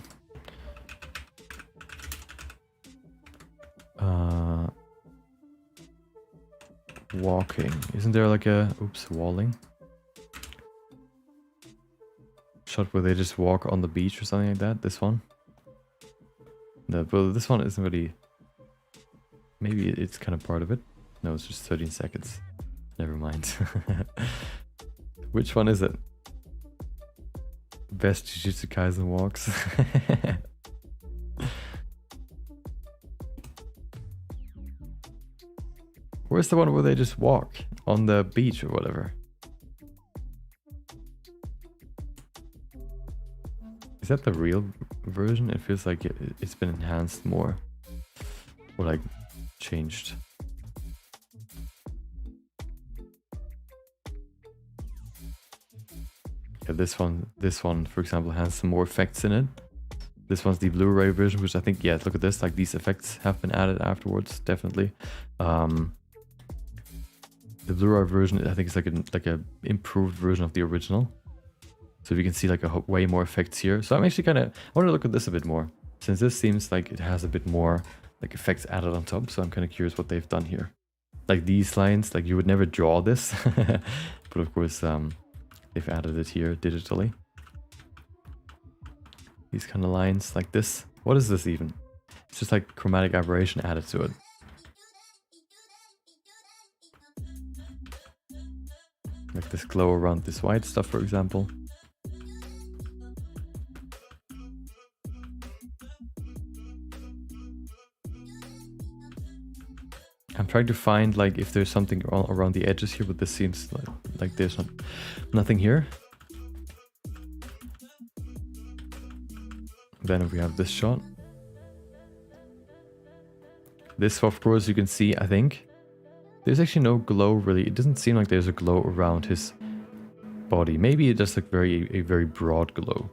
Walking. Isn't there like a... Oops, walling. Shot where they just walk on the beach or something like that. This one. No, but this one isn't really... Maybe it's kind of part of it. No, it's just 13 seconds. Never mind. Which one is it? Best Jujutsu Kaisen walks. Where's the one where they just walk on the beach or whatever? Is that the real version? It feels like it's been enhanced more. Or like changed. Yeah, this one, for example, has some more effects in it. This one's the Blu-ray version, which I think, yeah, look at this, like these effects have been added afterwards, definitely. The Blu-ray version, I think, is like a improved version of the original. So you can see like way more effects here. So I'm actually I want to look at this a bit more, since this seems like it has a bit more like effects added on top. So I'm kind of curious what they've done here. Like these lines, like you would never draw this, but of course they've added it here digitally. These kind of lines like this. What is this even? It's just like chromatic aberration added to it. Like this glow around this white stuff, for example. I'm trying to find like if there's something around the edges here, but this seems like there's nothing here. Then we have this shot. This, of course, you can see, I think. There's actually no glow really. It doesn't seem like there's a glow around his body. Maybe it just like a very broad glow.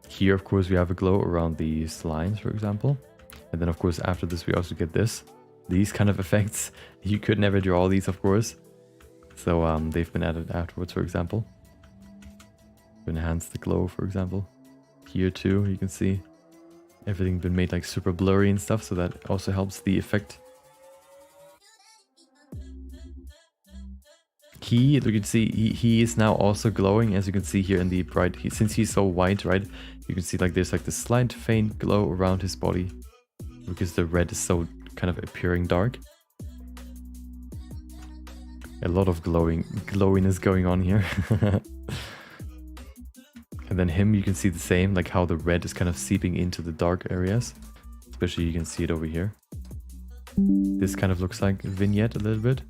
Here, of course, we have a glow around these lines, for example. And then, of course, after this, we also get this. These kind of effects. You could never draw these, of course. So they've been added afterwards, for example. To enhance the glow, for example. Here too, you can see everything been made like super blurry and stuff. So that also helps the effect. You can see he is now also glowing, as you can see here in the bright. Since he's so white, right? You can see like there's like this slight faint glow around his body because the red is so kind of appearing dark. A lot of glowiness going on here. And then him, you can see the same, like how the red is kind of seeping into the dark areas. Especially you can see it over here. This kind of looks like a vignette a little bit.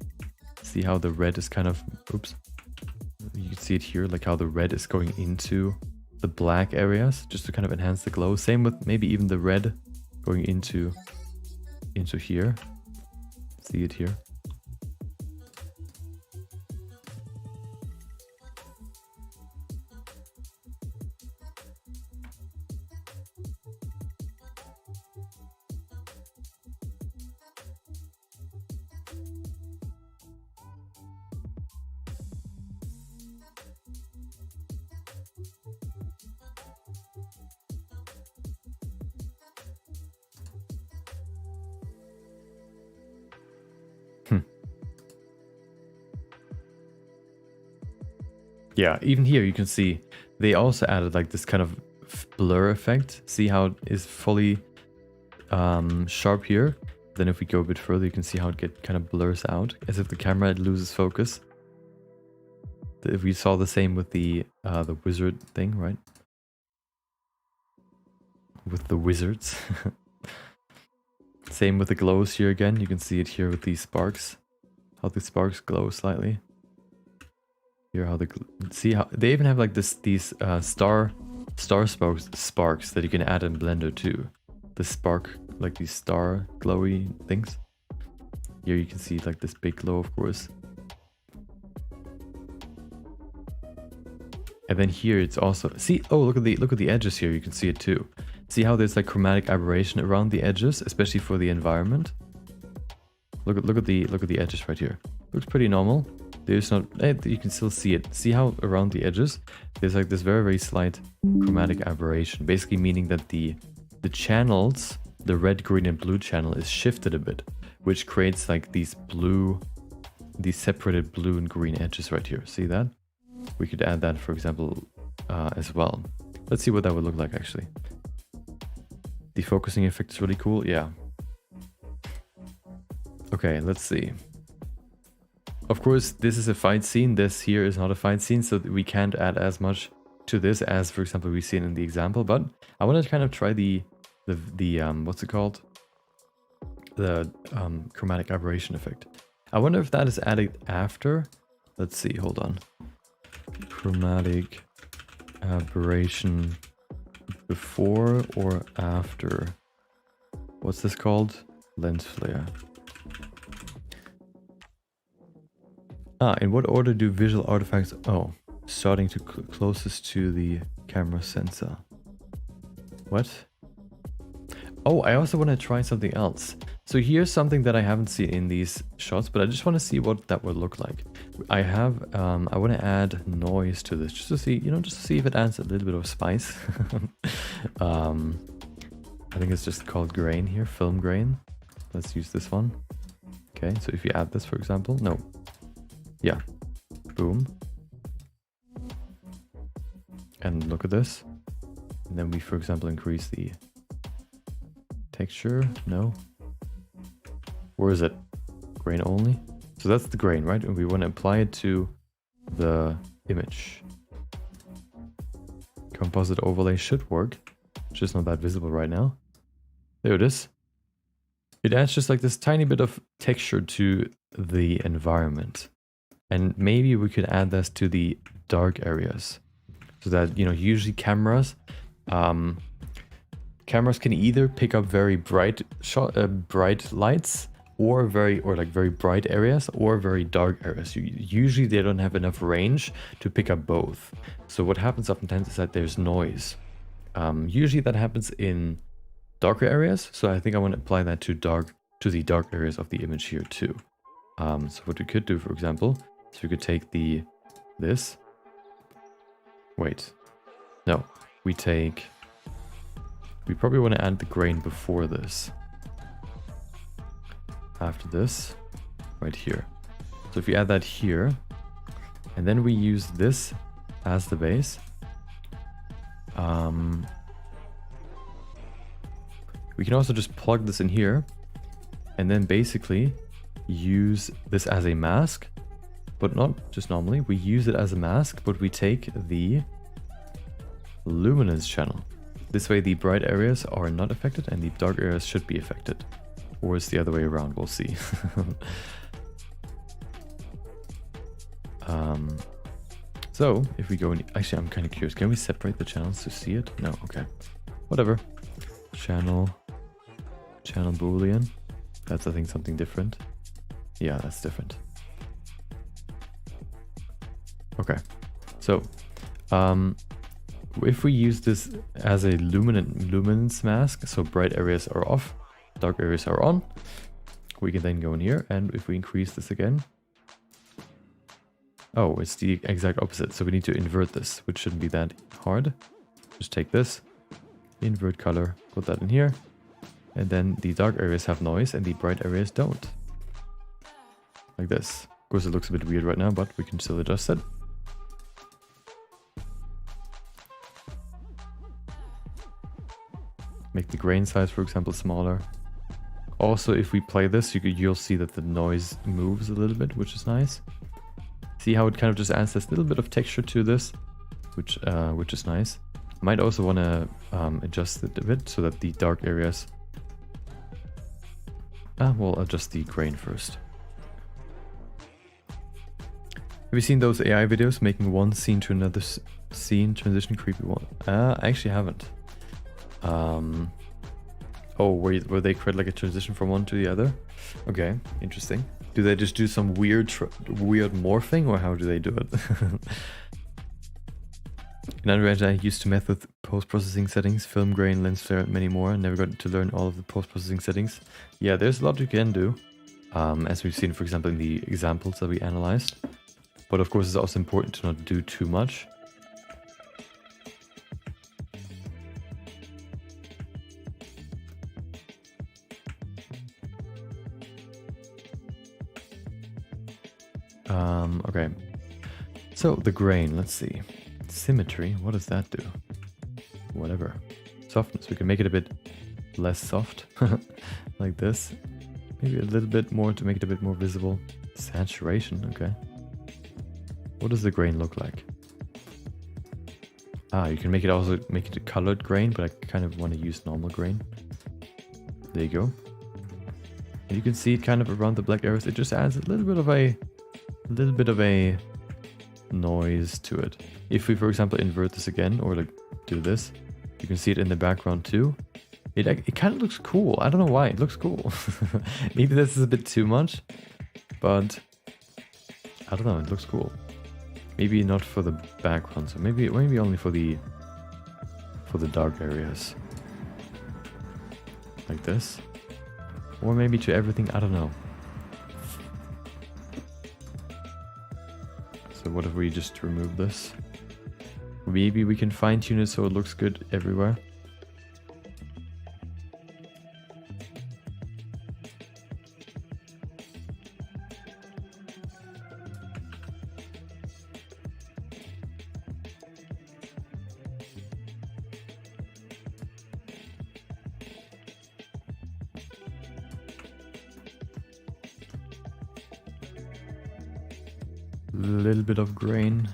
See how the red is kind of, oops, you can see it here, like how the red is going into the black areas just to kind of enhance the glow. Same with maybe even the red going into here. See it here. Yeah, even here you can see they also added like this kind of blur effect. See how it is fully sharp here. Then if we go a bit further, you can see how it kind of blurs out as if the camera loses focus. If we saw the same with the wizard thing, right? With the wizards. Same with the glows here again. You can see it here with these sparks. How the sparks glow slightly. Here how see how they even have like these star sparks that you can add in Blender too. The spark, like these star glowy things. Here you can see like this big glow, of course. And then here it's also, see, oh, look at the edges here. You can see it too. See how there's like chromatic aberration around the edges, especially for the environment. Look at the edges right here. Looks pretty normal. There's not, you can still see it. See how around the edges there's like this very, very slight chromatic aberration, basically meaning that the channels, the red, green, and blue channel is shifted a bit, which creates like these separated blue and green edges right here. See that? We could add that, for example, as well. Let's see what that would look like actually. The focusing effect is really cool. Yeah. Okay, let's see. Of course, this is a fight scene. This here is not a fight scene, so we can't add as much to this as, for example, we've seen in the example. But I want to kind of try the what's it called? The chromatic aberration effect. I wonder if that is added after. Let's see. Hold on. Chromatic aberration before or after? What's this called? Lens flare. In what order do visual artifacts... Oh, starting to closest to the camera sensor. What? Oh, I also want to try something else. So here's something that I haven't seen in these shots, but I just want to see what that would look like. I want to add noise to this just to see, just to see if it adds a little bit of spice. I think it's just called grain here, film grain. Let's use this one. Okay, so if you add this, for example, no. Yeah, boom. And look at this. And then we, for example, increase the texture. No. Where is it? Grain only? So that's the grain, right? And we want to apply it to the image. Composite overlay should work. It's just not that visible right now. There it is. It adds just like this tiny bit of texture to the environment. And maybe we could add this to the dark areas. So that, usually cameras can either pick up very bright lights or very bright areas or very dark areas. Usually they don't have enough range to pick up both. So what happens oftentimes is that there's noise. Usually that happens in darker areas. So I think I want to apply that to the dark areas of the image here too. So what we could do, for example, is we could take this. Wait, no, we probably want to add the grain before this. After this, right here. So if you add that here, and then we use this as the base. We can also just plug this in here, and then basically use this as a mask, but not just normally. We use it as a mask, but we take the luminance channel. This way the bright areas are not affected and the dark areas should be affected. Or it's the other way around, we'll see. So if we go in, actually I'm kind of curious, can we separate the channels to see it? No, okay. Whatever. Channel boolean. That's, I think, something different. Yeah, that's different. Okay, so if we use this as a luminance mask, so bright areas are off, dark areas are on, we can then go in here, and if we increase this again, oh, it's the exact opposite, so we need to invert this, which shouldn't be that hard. Just take this, invert color, put that in here, and then the dark areas have noise and the bright areas don't. Like this. Of course it looks a bit weird right now, but we can still adjust it. Make the grain size, for example, smaller. Also, if we play this, you'll see that the noise moves a little bit, which is nice. See how it kind of just adds this little bit of texture to this, which is nice. I might also want to adjust it a bit so that the dark areas... we'll adjust the grain first. Have you seen those AI videos making one scene to another scene transition creepy one? I actually haven't. Oh, where they create like a transition from one to the other? Okay, interesting. Do they just do some weird morphing, or how do they do it? In undergrad, I used to mess with post-processing settings, film grain, lens flare, and many more. Never got to learn all of the post-processing settings. Yeah, there's a lot you can do, as we've seen, for example, in the examples that we analyzed. But of course, it's also important to not do too much. Okay. So the grain, let's see. Symmetry, what does that do? Whatever. Softness, we can make it a bit less soft, like this. Maybe a little bit more to make it a bit more visible. Saturation, okay. What does the grain look like? Ah, you can make it a colored grain, but I kind of want to use normal grain. There you go. And you can see it kind of around the black arrows. It just adds a little bit of a noise to it. If we, for example, invert this again or like do this, you can see it in the background too. It kind of looks cool. I don't know why. It looks cool. Maybe this is a bit too much, but I don't know. It looks cool. Maybe not for the background, so maybe only for the dark areas, like this, or maybe to everything. I don't know. So what if we just remove this? Maybe we can fine tune it so it looks good everywhere. Little bit of grain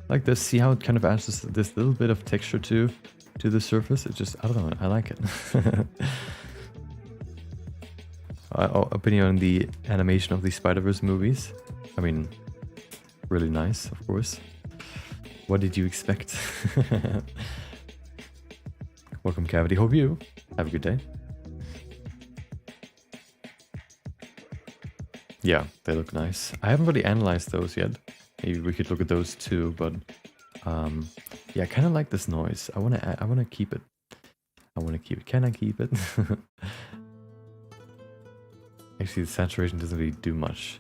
like this. See how it kind of adds this little bit of texture to the surface. It just, I don't know, I like it. Opinion on the animation of the Spider-Verse movies. I mean, really nice, of course. What did you expect? Welcome, Cavity. Hope you have a good day. Yeah, they look nice. I haven't really analyzed those yet. Maybe we could look at those too, but yeah, I kind of like this noise. I wanna keep it. Can I keep it? Actually, the saturation doesn't really do much.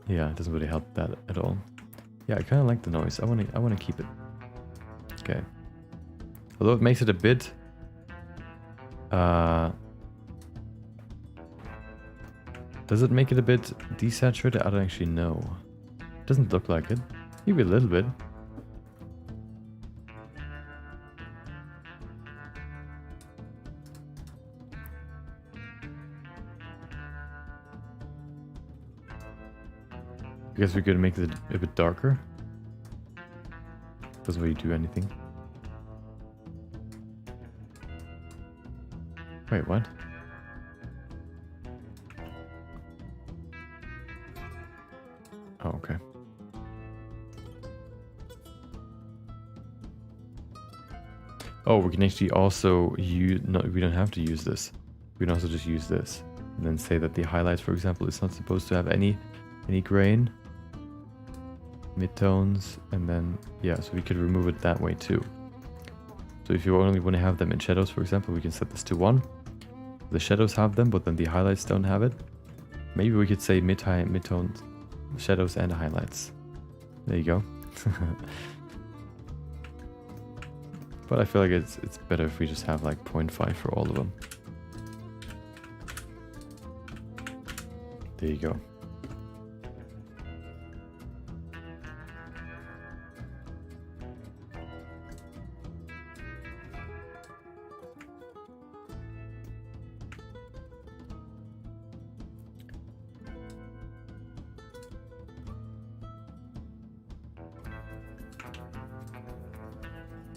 Yeah, it doesn't really help that at all. Yeah, I kind of like the noise. I wanna keep it. Okay. Although it makes it a bit does it make it a bit desaturated? I don't actually know. It doesn't look like it. Maybe a little bit. I guess we could make it a bit darker. Doesn't really do anything. Wait, what? Oh, okay. Oh, we can actually also use, no, we don't have to use this. We can also just use this. And then say that the highlights, for example, is not supposed to have any grain. Midtones, and then, yeah, so we could remove it that way too. So if you only want to have them in shadows, for example, we can set this to 1. The shadows have them, but then the highlights don't have it. Maybe we could say midtones, shadows and highlights. There you go. But I feel like it's better if we just have like 0.5 for all of them. There you go.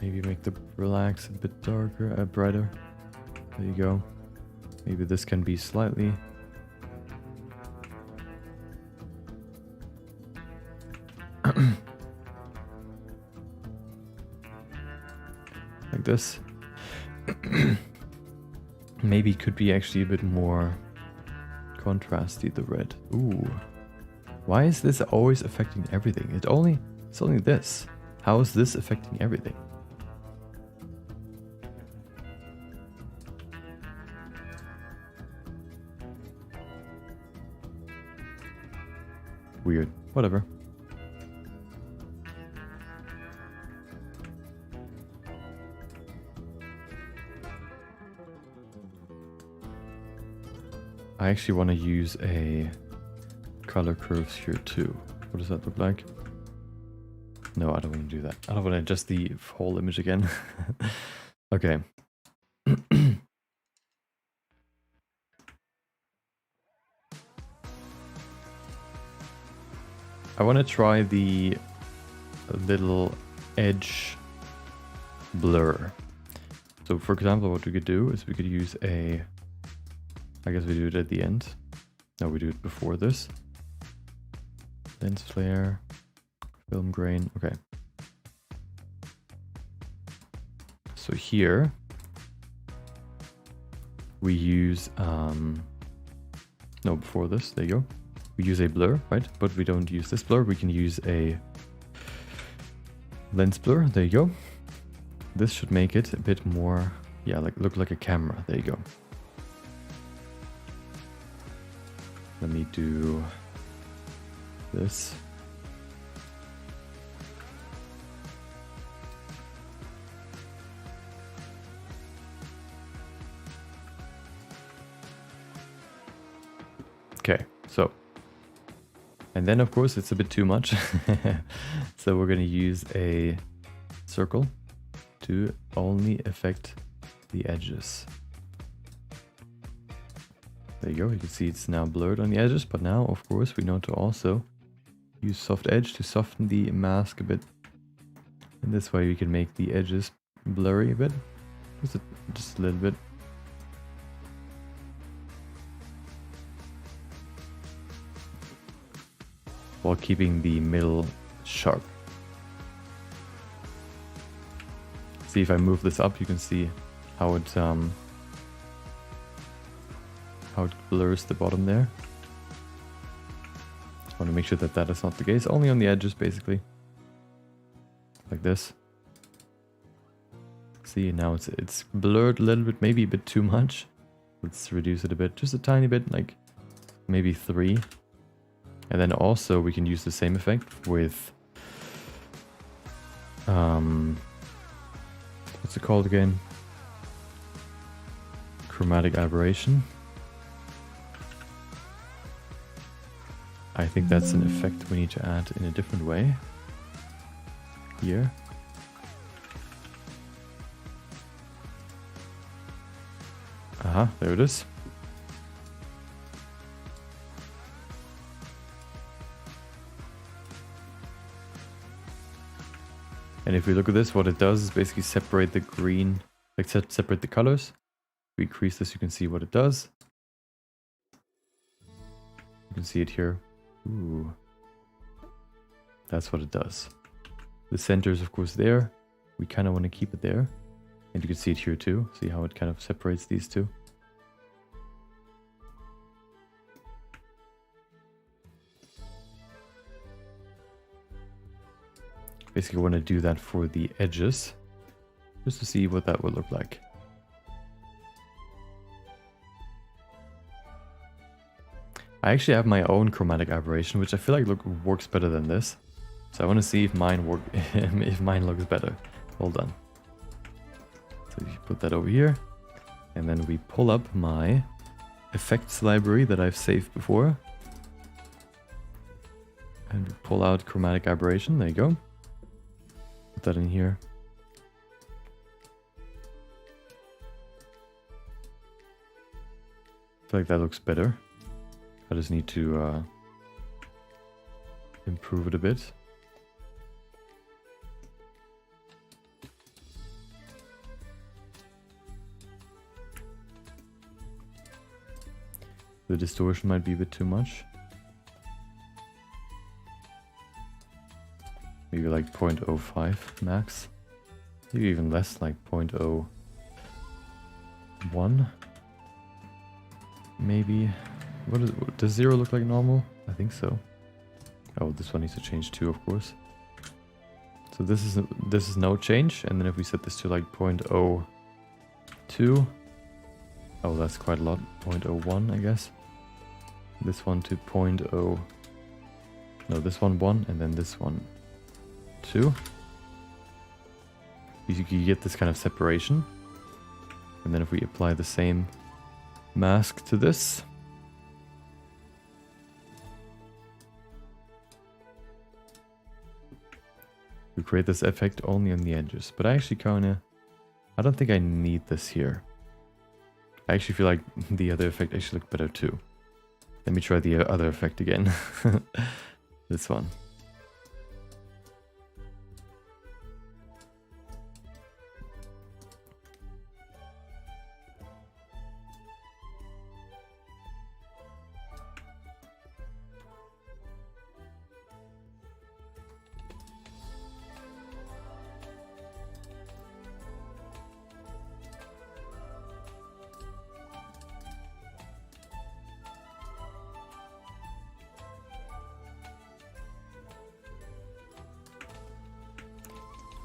Maybe make the relax a bit darker, brighter. There you go. Maybe this can be slightly. Like this. Maybe it could be actually a bit more contrasty, the red. Ooh. Why is this always affecting everything? It's only this. How is this affecting everything? Weird. Whatever. I actually want to use a color curves here too. What does that look like? No, I don't want to do that. I don't want to adjust the whole image again. Okay. I want to try the little edge blur. So for example, what we could do is we could use a, I guess we do it at the end. No, we do it before this. Lens flare, film grain, okay. So here we use, no, before this, there you go. We use a blur, right? But we don't use this blur. We can use a lens blur. There you go. This should make it a bit more, yeah, like look like a camera. There you go. Let me do this. Okay, so. And then of course it's a bit too much. So we're going to use a circle to only affect the edges. There you go, you can see it's now blurred on the edges, but now of course we know to also use soft edge to soften the mask a bit. And this way we can make the edges blurry a bit, just a little bit. While keeping the middle sharp. See, if I move this up, you can see how it blurs the bottom there. I want to make sure that that is not the case, only on the edges basically. Like this. See, now it's blurred a little bit, maybe a bit too much. Let's reduce it a bit, just a tiny bit, like maybe 3. And then also we can use the same effect with what's it called again? Chromatic aberration. I think that's an effect we need to add in a different way. Here. Aha, there it is. And if we look at this, what it does is basically separate the green, like separate the colors. If we increase this, you can see what it does. You can see it here. Ooh. That's what it does. The center is of course there. We kind of want to keep it there. And you can see it here too. See how it kind of separates these two. Basically, I want to do that for the edges, just to see what that would look like. I actually have my own chromatic aberration, which I feel like works better than this. So I want to see if mine if mine looks better. Hold on. So you put that over here, and then we pull up my effects library that I've saved before, and we pull out chromatic aberration. There you go. Put that in here. I feel like that looks better. I just need to improve it a bit. The distortion might be a bit too much. Maybe like 0.05 max. Maybe even less, like 0.01. Maybe. Does 0 look like normal? I think so. Oh, this one needs to change too, of course. So this is no change, and then if we set this to like 0.02, oh, that's quite a lot. 0.01, I guess. This one to 0.0, no, this one 1, and then this one 2. You get this kind of separation. And then if we apply the same mask to this, we create this effect only on the edges. But I actually I don't think I need this here. I actually feel like the other effect actually looked better too. Let me try the other effect again. This one.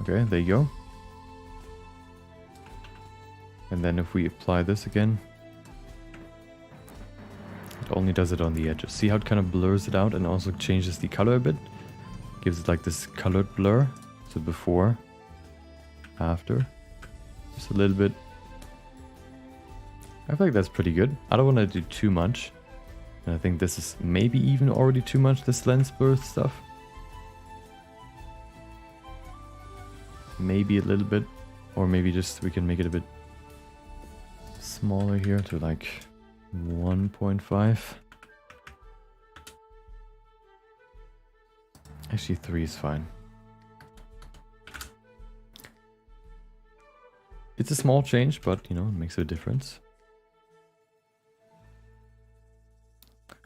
Okay, there you go. And then if we apply this again, it only does it on the edges. See how it kind of blurs it out and also changes the color a bit? Gives it like this colored blur. So before, after, just a little bit. I feel like that's pretty good. I don't want to do too much. And I think this is maybe even already too much, this lens blur stuff. Maybe a little bit, or maybe just we can make it a bit smaller here to like 1.5. Actually 3 is fine. It's a small change, but you know, it makes a difference.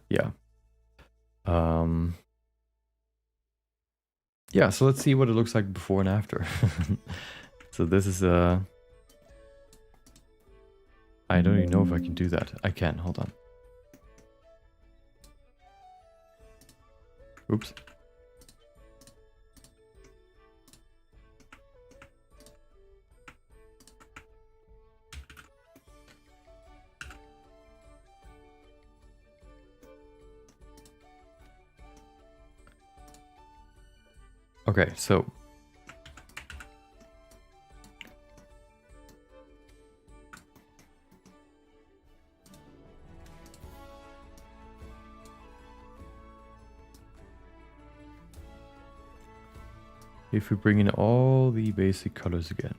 Yeah. Yeah, so let's see what it looks like before and after. So this is I don't even know if I can do that. I can, hold on. Oops. Okay, so if we bring in all the basic colors again.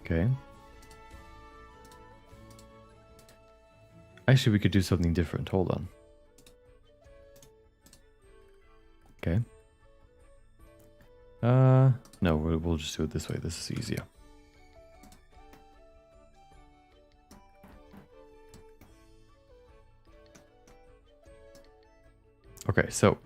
Okay. Actually, we could do something different. Hold on. Okay. No, we'll just do it this way. This is easier. Okay, so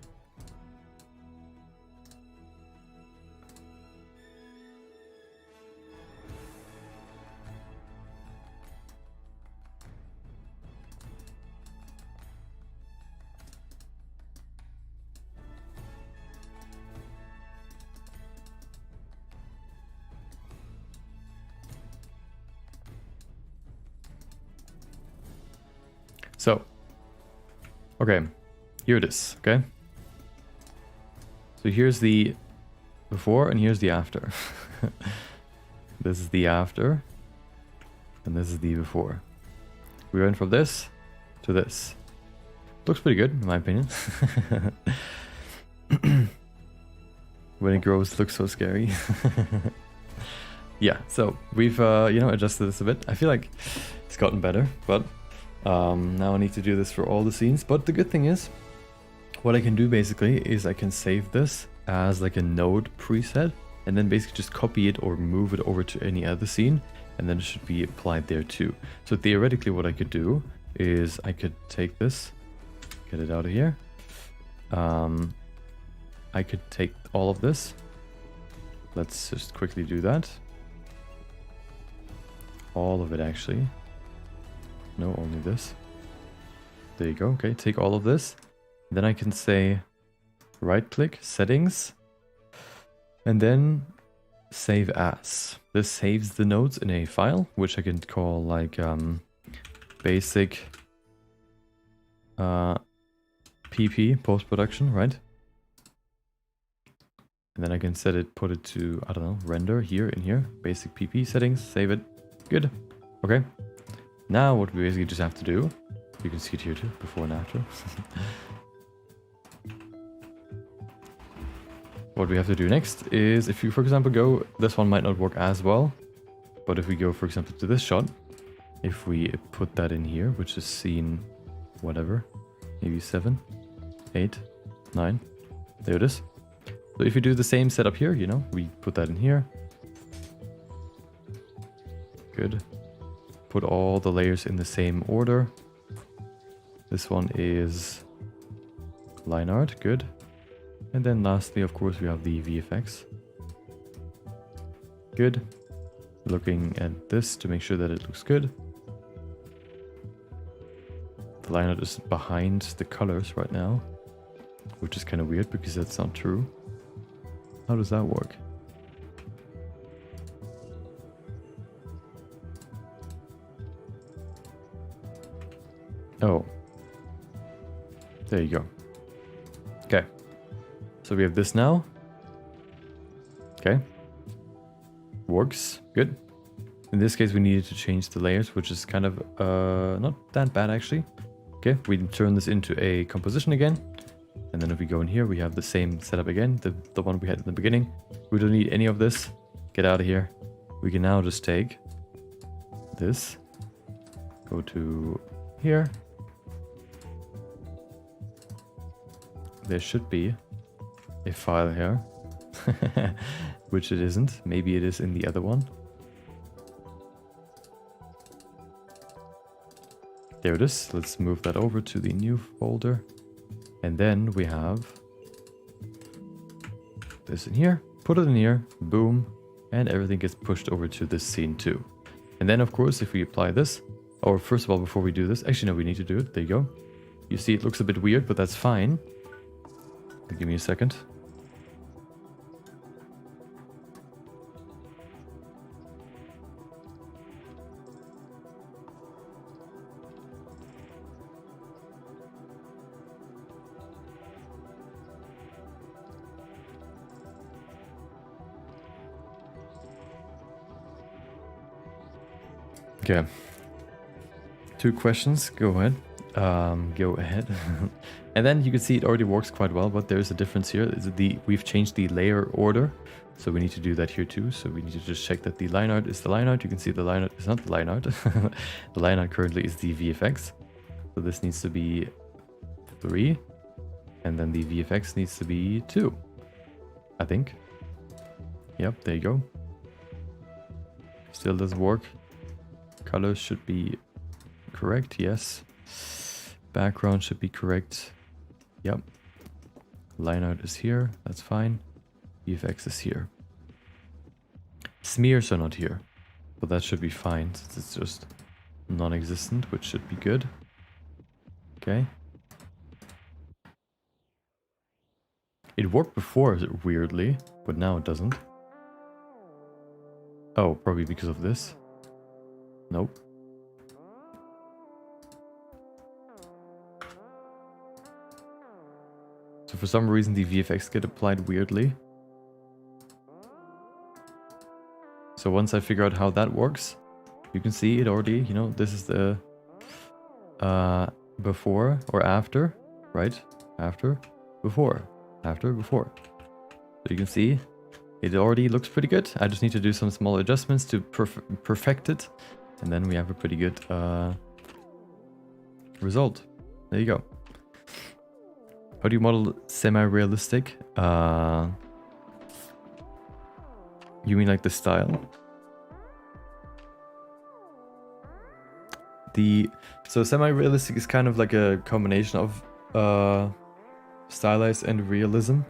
okay, here it is, okay? So here's the before and here's the after. This is the after, and this is the before. We went from this to this. Looks pretty good, in my opinion. When it grows, it looks so scary. Yeah, so we've adjusted this a bit. I feel like it's gotten better, but now I need to do this for all the scenes. But the good thing is, what I can do basically is I can save this as like a node preset, and then basically just copy it or move it over to any other scene, and then it should be applied there too. So theoretically what I could do is I could take this, get it out of here. I could take all of this. Let's just quickly do that. All of it actually. No, only this. There you go. Okay, take all of this. Then I can say right click, settings, and then save as. This saves the nodes in a file, which I can call like basic PP post-production, right? And then I can put it to, I don't know, render here in here, basic PP settings, save it. Good. Okay. Now what we basically just have to do, you can see it here too, before and after. What we have to do next is, if you, for example, go, this one might not work as well, but if we go, for example, to this shot, if we put that in here, which is scene, whatever, maybe 7, 8, 9, there it is. So if you do the same setup here, you know, we put that in here. Good. Put all the layers in the same order. This one is line art, good. And then lastly, of course, we have the VFX. Good. Looking at this to make sure that it looks good. The line art is behind the colors right now, which is kind of weird because that's not true. How does that work? Oh. There you go. Okay. So we have this now. Okay. Works. Good. In this case, we needed to change the layers, which is kind of not that bad actually. Okay, we turn this into a composition again. And then if we go in here, we have the same setup again, the one we had in the beginning. We don't need any of this. Get out of here. We can now just take this, go to here. There should be a file here, which it isn't. Maybe it is in the other one. There it is. Let's move that over to the new folder. And then we have this in here, put it in here, boom, and everything gets pushed over to this scene too. And then of course, if we apply this, or first of all, before we do this, actually no, we need to do it, there you go. You see it looks a bit weird, but that's fine. Give me a second. Okay. 2 questions. Go ahead. Go ahead. And then you can see it already works quite well, but there's a difference here. We've changed the layer order, so we need to do that here too. So we need to just check that the line art is the line art. You can see the line art is not the line art. The line art currently is the VFX. So this needs to be 3, and then the VFX needs to be 2, I think. Yep, there you go. Still doesn't work. Colors should be correct, yes. Background should be correct. Yep. Line art is here, that's fine. VFX is here. Smears are not here, but that should be fine since it's just non-existent, which should be good. Okay. It worked before, weirdly, but now it doesn't. Oh, probably because of this. Nope. So for some reason the VFX get applied weirdly. So once I figure out how that works, you can see it already, you know, this is the before or after, right? After, before, after, before. So you can see it already looks pretty good. I just need to do some small adjustments to perfect it. And then we have a pretty good result. There you go. How do you model semi-realistic? You mean like the style? So semi-realistic is kind of like a combination of stylized and realism.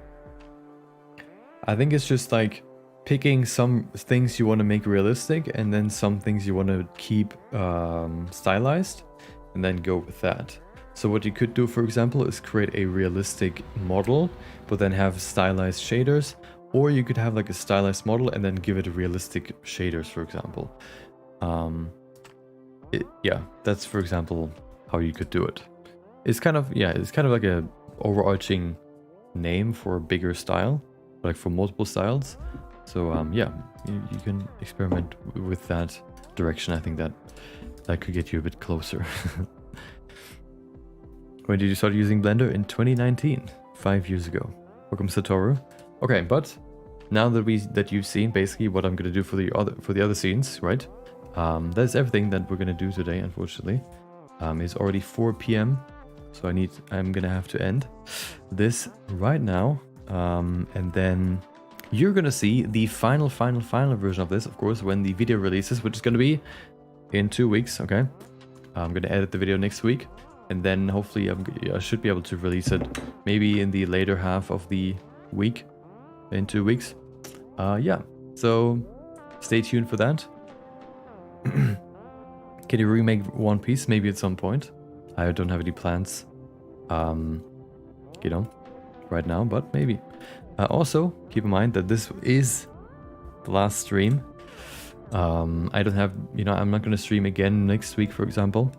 I think it's just like picking some things you want to make realistic and then some things you want to keep stylized and then go with that. So what you could do, for example, is create a realistic model, but then have stylized shaders, or you could have like a stylized model and then give it realistic shaders, for example. Yeah, that's, for example, how you could do it. It's kind of, yeah, it's kind of like a overarching name for a bigger style, like for multiple styles. So yeah, you can experiment with that direction. I think that could get you a bit closer. When did you start using Blender? In 2019, 5 years ago. Welcome, Satoru. Okay, but now that you've seen basically what I'm gonna do for the other scenes, right? That's everything that we're gonna do today. Unfortunately, it's already 4 p.m. So I'm gonna have to end this right now, and then you're gonna see the final version of this, of course, when the video releases, which is gonna be in 2 weeks. Okay, I'm gonna edit the video next week, and then hopefully I should be able to release it maybe in the later half of the week, in 2 weeks. Yeah, so stay tuned for that. Can you remake One Piece? Maybe at some point. I don't have any plans, you know, right now, but maybe. Also, keep in mind that this is the last stream. I don't have, you know, I'm not going to stream again next week, for example.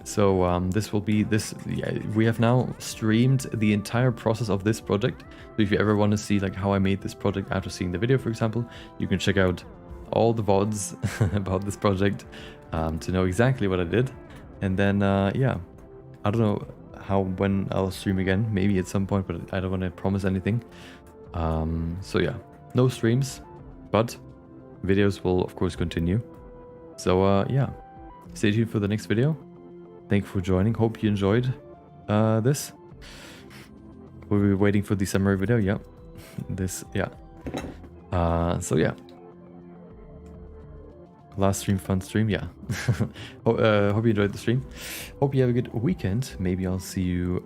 So this will be this. Yeah, we have now streamed the entire process of this project. So if you ever want to see like how I made this project after seeing the video, for example, you can check out all the VODs about this project to know exactly what I did. And then yeah, I don't know when I'll stream again. Maybe at some point, but I don't want to promise anything. So yeah, no streams, but videos will of course continue. So yeah, stay tuned for the next video. Thank you for joining. Hope you enjoyed this. We'll be waiting for the summary video. Yeah, this, yeah. So yeah, last stream, fun stream. Yeah. Hope you enjoyed the stream. Hope you have a good weekend. Maybe I'll see you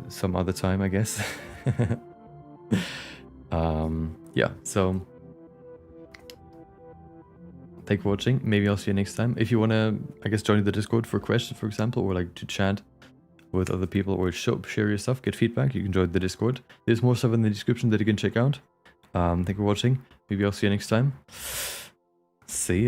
some other time, I guess. Yeah, so thank you for watching. Maybe I'll see you next time. If you want to, I guess, join the Discord for questions, for example, or like to chat with other people, or share your stuff, get feedback, you can join the Discord. There's more stuff in the description that you can check out. Thank you for watching. Maybe I'll see you next time. See ya.